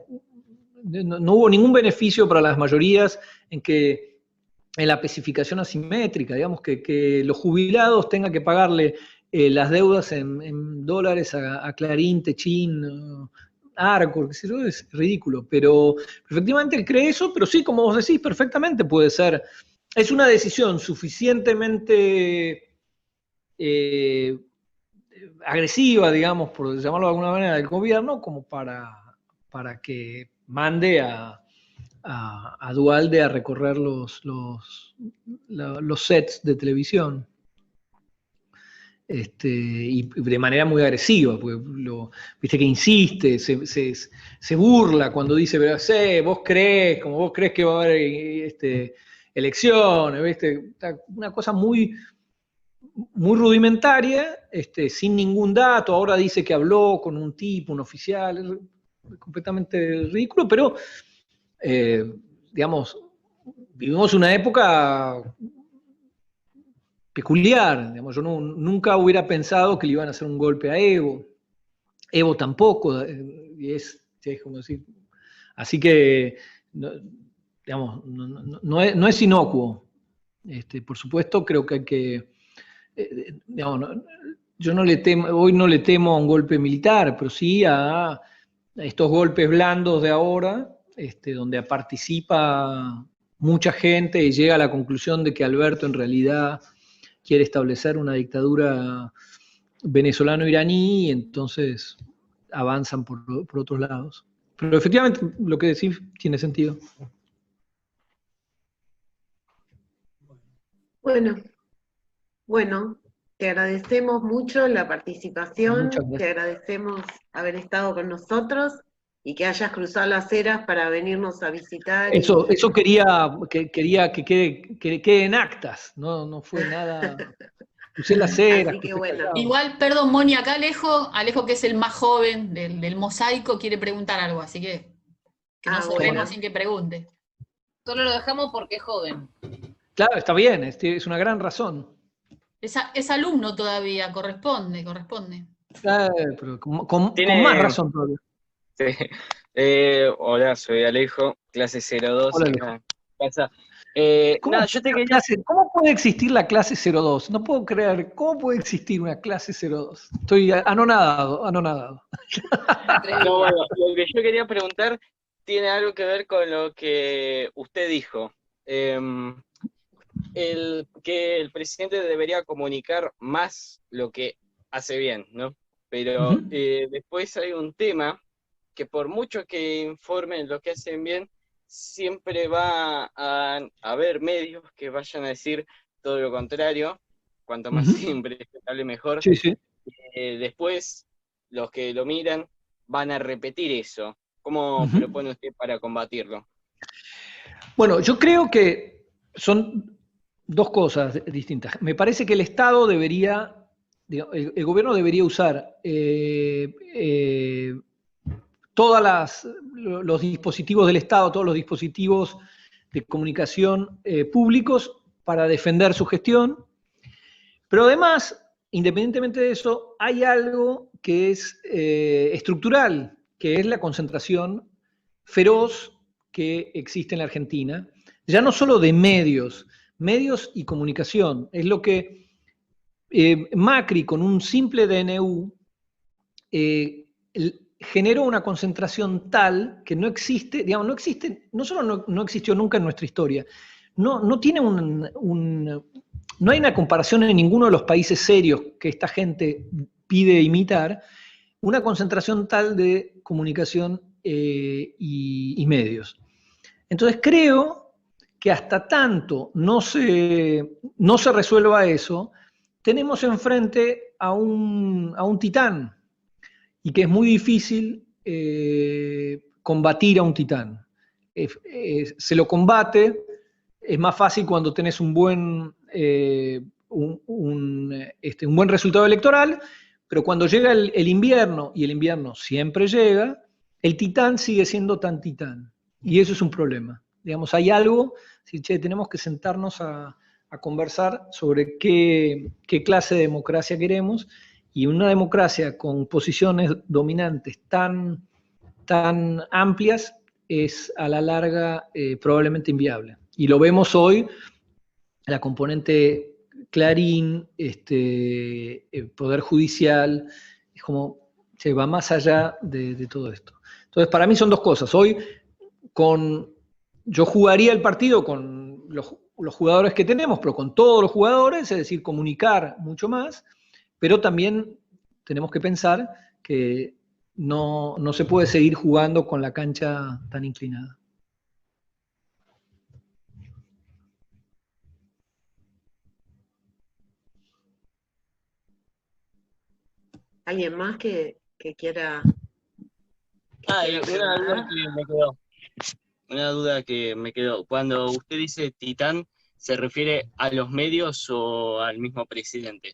no hubo ningún beneficio para las mayorías en la especificación asimétrica, digamos, que los jubilados tengan que pagarle las deudas en dólares a Clarín, Techín, Arcor, qué sé yo, es ridículo, pero efectivamente él cree eso, pero sí, como vos decís, perfectamente puede ser. Es una decisión suficientemente agresiva, digamos, por llamarlo de alguna manera, del gobierno, como para que mande a Duhalde a recorrer los sets de televisión. Y de manera muy agresiva, porque viste que insiste, se burla cuando dice, vos crees que va a haber elecciones, ¿viste? Una cosa muy, muy rudimentaria, sin ningún dato. Ahora dice que habló con un tipo, un oficial, completamente ridículo, pero digamos, vivimos una época peculiar, digamos, yo nunca hubiera pensado que le iban a hacer un golpe a Evo. Evo tampoco, es como decir. Así que, digamos, no es inocuo. Por supuesto, creo que hay que, digamos, yo hoy no le temo a un golpe militar, pero sí a estos golpes blandos de ahora, donde participa mucha gente y llega a la conclusión de que Alberto en realidad quiere establecer una dictadura venezolano-iraní y entonces avanzan por otros lados. Pero efectivamente lo que decís tiene sentido. Bueno, te agradecemos mucho la participación, te agradecemos haber estado con nosotros y que hayas cruzado las aceras para venirnos a visitar. Eso quería que quede en actas, no fue nada. Crucé las aceras. Bueno. Igual, perdón, Moni, acá Alejo, que es el más joven del mosaico, quiere preguntar algo, así que no cerremos sin que pregunte. Solo lo dejamos porque es joven. Claro, está bien, es una gran razón. Es alumno todavía, corresponde. Pero con más razón todavía. Sí. Hola, soy Alejo, clase 02. Hola, Alejo. Casa. ¿Cómo puede existir la clase 02? No puedo creer, ¿cómo puede existir una clase 02? Estoy anonadado. No, bueno, lo que yo quería preguntar tiene algo que ver con lo que usted dijo. Que el presidente debería comunicar más lo que hace bien, ¿no? Pero después hay un tema que por mucho que informen lo que hacen bien, siempre va a haber medios que vayan a decir todo lo contrario. Cuanto más simple, mejor. Sí, sí. Después, los que lo miran van a repetir eso. ¿Cómo propone usted para combatirlo? Bueno, yo creo que son dos cosas distintas. Me parece que el Estado debería, el gobierno debería usar todos los dispositivos del Estado, todos los dispositivos de comunicación públicos para defender su gestión. Pero además, independientemente de eso, hay algo que es estructural, que es la concentración feroz que existe en la Argentina, ya no solo de medios y comunicación. Es lo que Macri, con un simple DNU, generó una concentración tal que no existe, digamos, no solo no existió nunca en nuestra historia, no tiene no hay una comparación en ninguno de los países serios que esta gente pide imitar, una concentración tal de comunicación y medios. Entonces creo que hasta tanto no se resuelva eso, tenemos enfrente a un titán, y que es muy difícil combatir a un titán. Se lo combate, es más fácil cuando tenés un buen resultado electoral, pero cuando llega el invierno, y el invierno siempre llega, el titán sigue siendo tan titán. Y eso es un problema. Digamos, hay algo, tenemos que sentarnos a conversar sobre qué clase de democracia queremos, y una democracia con posiciones dominantes tan amplias es a la larga probablemente inviable. Y lo vemos hoy, la componente Clarín, Poder Judicial, es como se va más allá de todo esto. Entonces, para mí son dos cosas. Hoy, yo jugaría el partido con los jugadores que tenemos, pero con todos los jugadores, es decir, comunicar mucho más, pero también tenemos que pensar que no se puede seguir jugando con la cancha tan inclinada. ¿Alguien más que quiera? Una duda que me quedó. Cuando usted dice titán, ¿se refiere a los medios o al mismo presidente?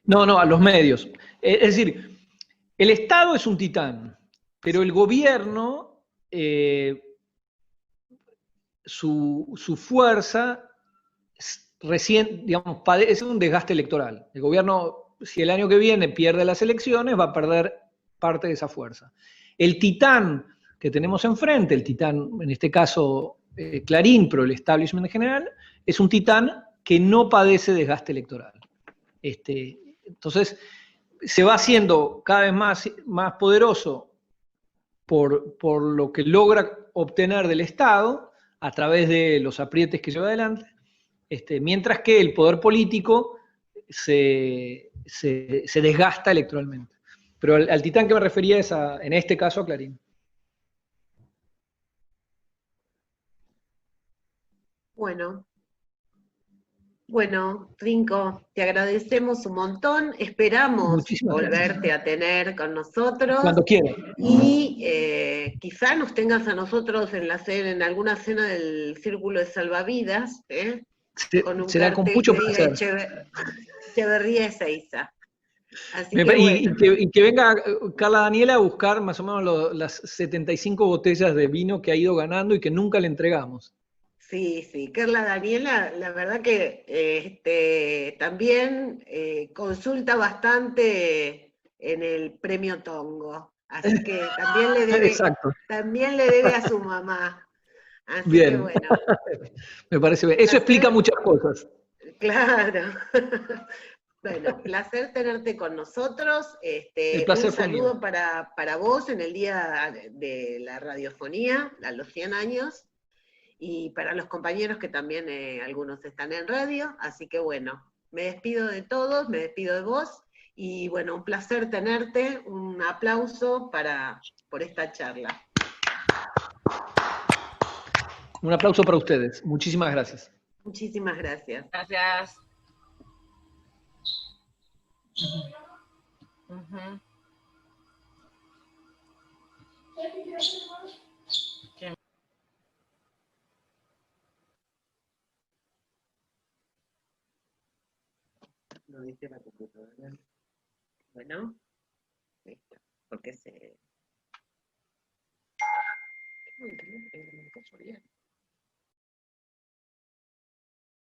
No, a los medios. Es decir, el Estado es un titán, pero el gobierno, su fuerza recién, digamos, padece un desgaste electoral. El gobierno, si el año que viene pierde las elecciones, va a perder parte de esa fuerza. El titán que tenemos enfrente, el titán, en este caso Clarín, pero el establishment en general, es un titán que no padece desgaste electoral. Entonces, se va haciendo cada vez más poderoso por lo que logra obtener del Estado a través de los aprietes que lleva adelante, mientras que el poder político se desgasta electoralmente. Pero al titán que me refería es, en este caso, a Clarín. Bueno, Rinco, te agradecemos un montón, esperamos volverte a tener con nosotros. Cuando quieras. Y quizá nos tengas a nosotros en alguna cena del Círculo de Salvavidas, con un será con mucho placer. Echeverría Ezeiza. Y que venga Carla Daniela a buscar más o menos las 75 botellas de vino que ha ido ganando y que nunca le entregamos. Sí, Carla Daniela, la verdad que también consulta bastante en el premio Tongo, así que también le debe a su mamá. Así Bien. que bueno. Me parece bien. Eso explica muchas cosas. Claro. Bueno, placer tenerte con nosotros. El placer Un fue mío. saludo para vos en el día de la radiofonía, a los 100 años, y para los compañeros que también algunos están en radio. Así que bueno, me despido de todos, me despido de vos, y bueno, un placer tenerte. Un aplauso por esta charla. Un aplauso para ustedes. Muchísimas gracias. Muchísimas gracias. Gracias. Ujú. No dice la computadora. Bueno, listo. Porque se...